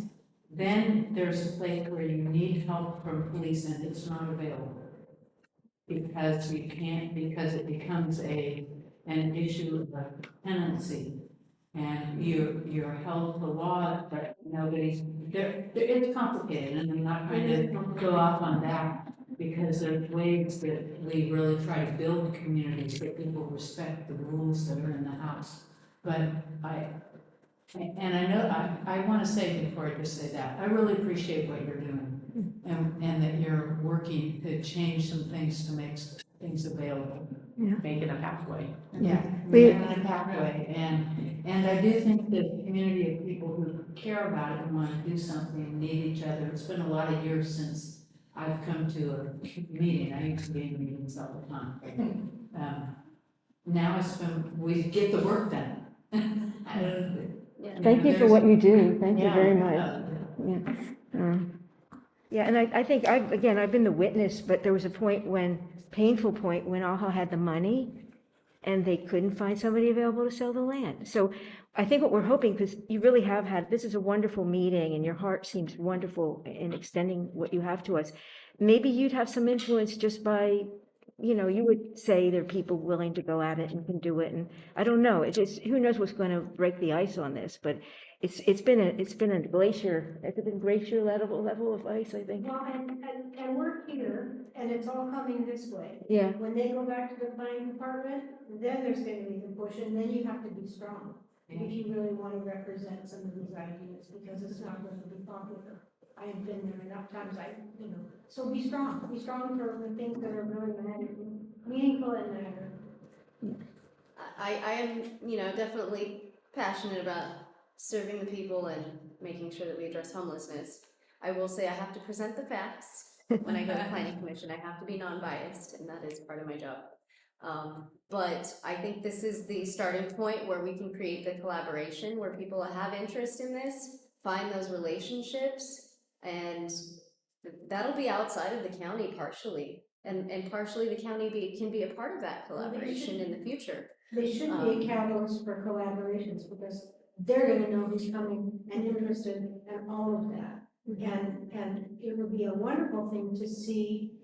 then there's a place where you need help from police and it's not available. Because you can't, because it becomes an issue of tenancy. And you're held to law, but nobody's, it's complicated, and I'm not trying to go off on that. Because there's ways that we really try to build communities that people respect the rules that are in the house. But and I know, I want to say before I just say that, I really appreciate what you're doing. And that you're working to change some things to make things available. Yeah. Making a pathway. Yeah. Making a pathway. And I do think the community of people who care about it and want to do something need each other. It's been a lot of years since I've come to a meeting. I used to be in meetings all the time. Now we get the work done. Thank you for what you do. Thank you Yeah. very much. Yeah. Yeah, and I think I've been the witness, but there was a painful point when AHA had the money and they couldn't find somebody available to sell the land. So I think what we're hoping, because you really have this is a wonderful meeting and your heart seems wonderful in extending what you have to us. Maybe you'd have some influence just by, you would say there are people willing to go at it and can do it. And I don't know, who knows what's going to break the ice on this, but it's been a glacier, has it been glacier level of ice, I think? Well, and we're here, and it's all coming this way. Yeah. When they go back to the planning department, then there's gonna be the push, and then you have to be strong. If you really want to represent some of these ideas, because it's not going to be popular. I have been there enough times, so be strong for the things that are really meaningful and matter. I am, definitely passionate about serving the people and making sure that we address homelessness. I will say I have to present the facts when I go to planning commission. I have to be non-biased, and that is part of my job. But I think this is the starting point where we can create the collaboration, where people have interest in this, find those relationships, and that'll be outside of the county partially. And partially the county can be a part of that collaboration in the future. They should be a catalyst for collaborations, because they're gonna know who's coming and interested in all of that. And it would be a wonderful thing to see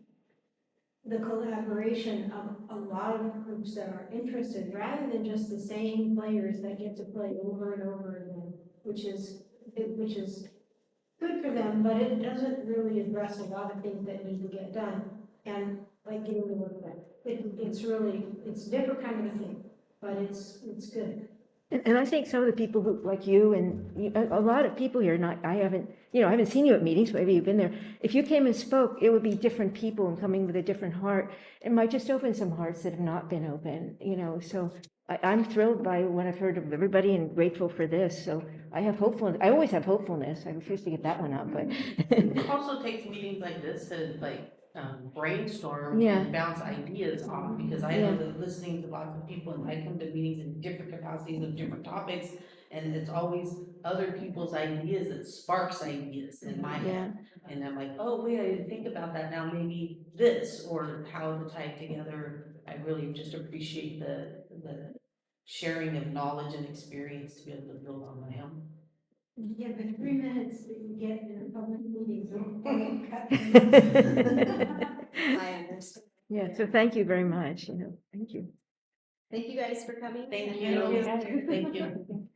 the collaboration of a lot of groups that are interested, rather than just the same players that get to play over and over again, which is good for them, but it doesn't really address a lot of things that need to get done. And like getting the work done, it's a different kind of a thing, but it's good. And I think some of the people who, like you and a lot of people here, I haven't seen you at meetings, but maybe you've been there. If you came and spoke, it would be different people and coming with a different heart. It might just open some hearts that have not been open, so I'm thrilled by what I've heard of everybody and grateful for this. So I always have hopefulness. I refuse to get that one up, but. It also takes meetings like this to brainstorm and bounce ideas off, because I know that listening to lots of people, and I come to meetings in different capacities of different topics, and it's always other people's ideas that sparks ideas in my head. And I'm like, oh, wait, I didn't think about that, now maybe this, or how to tie it together. I really just appreciate the sharing of knowledge and experience to be able to build on my own. Yeah, but 3 minutes that you get in a public meeting, I understand. Yeah, so thank you very much, thank you. Thank you guys for coming. Thank And you. Thank you.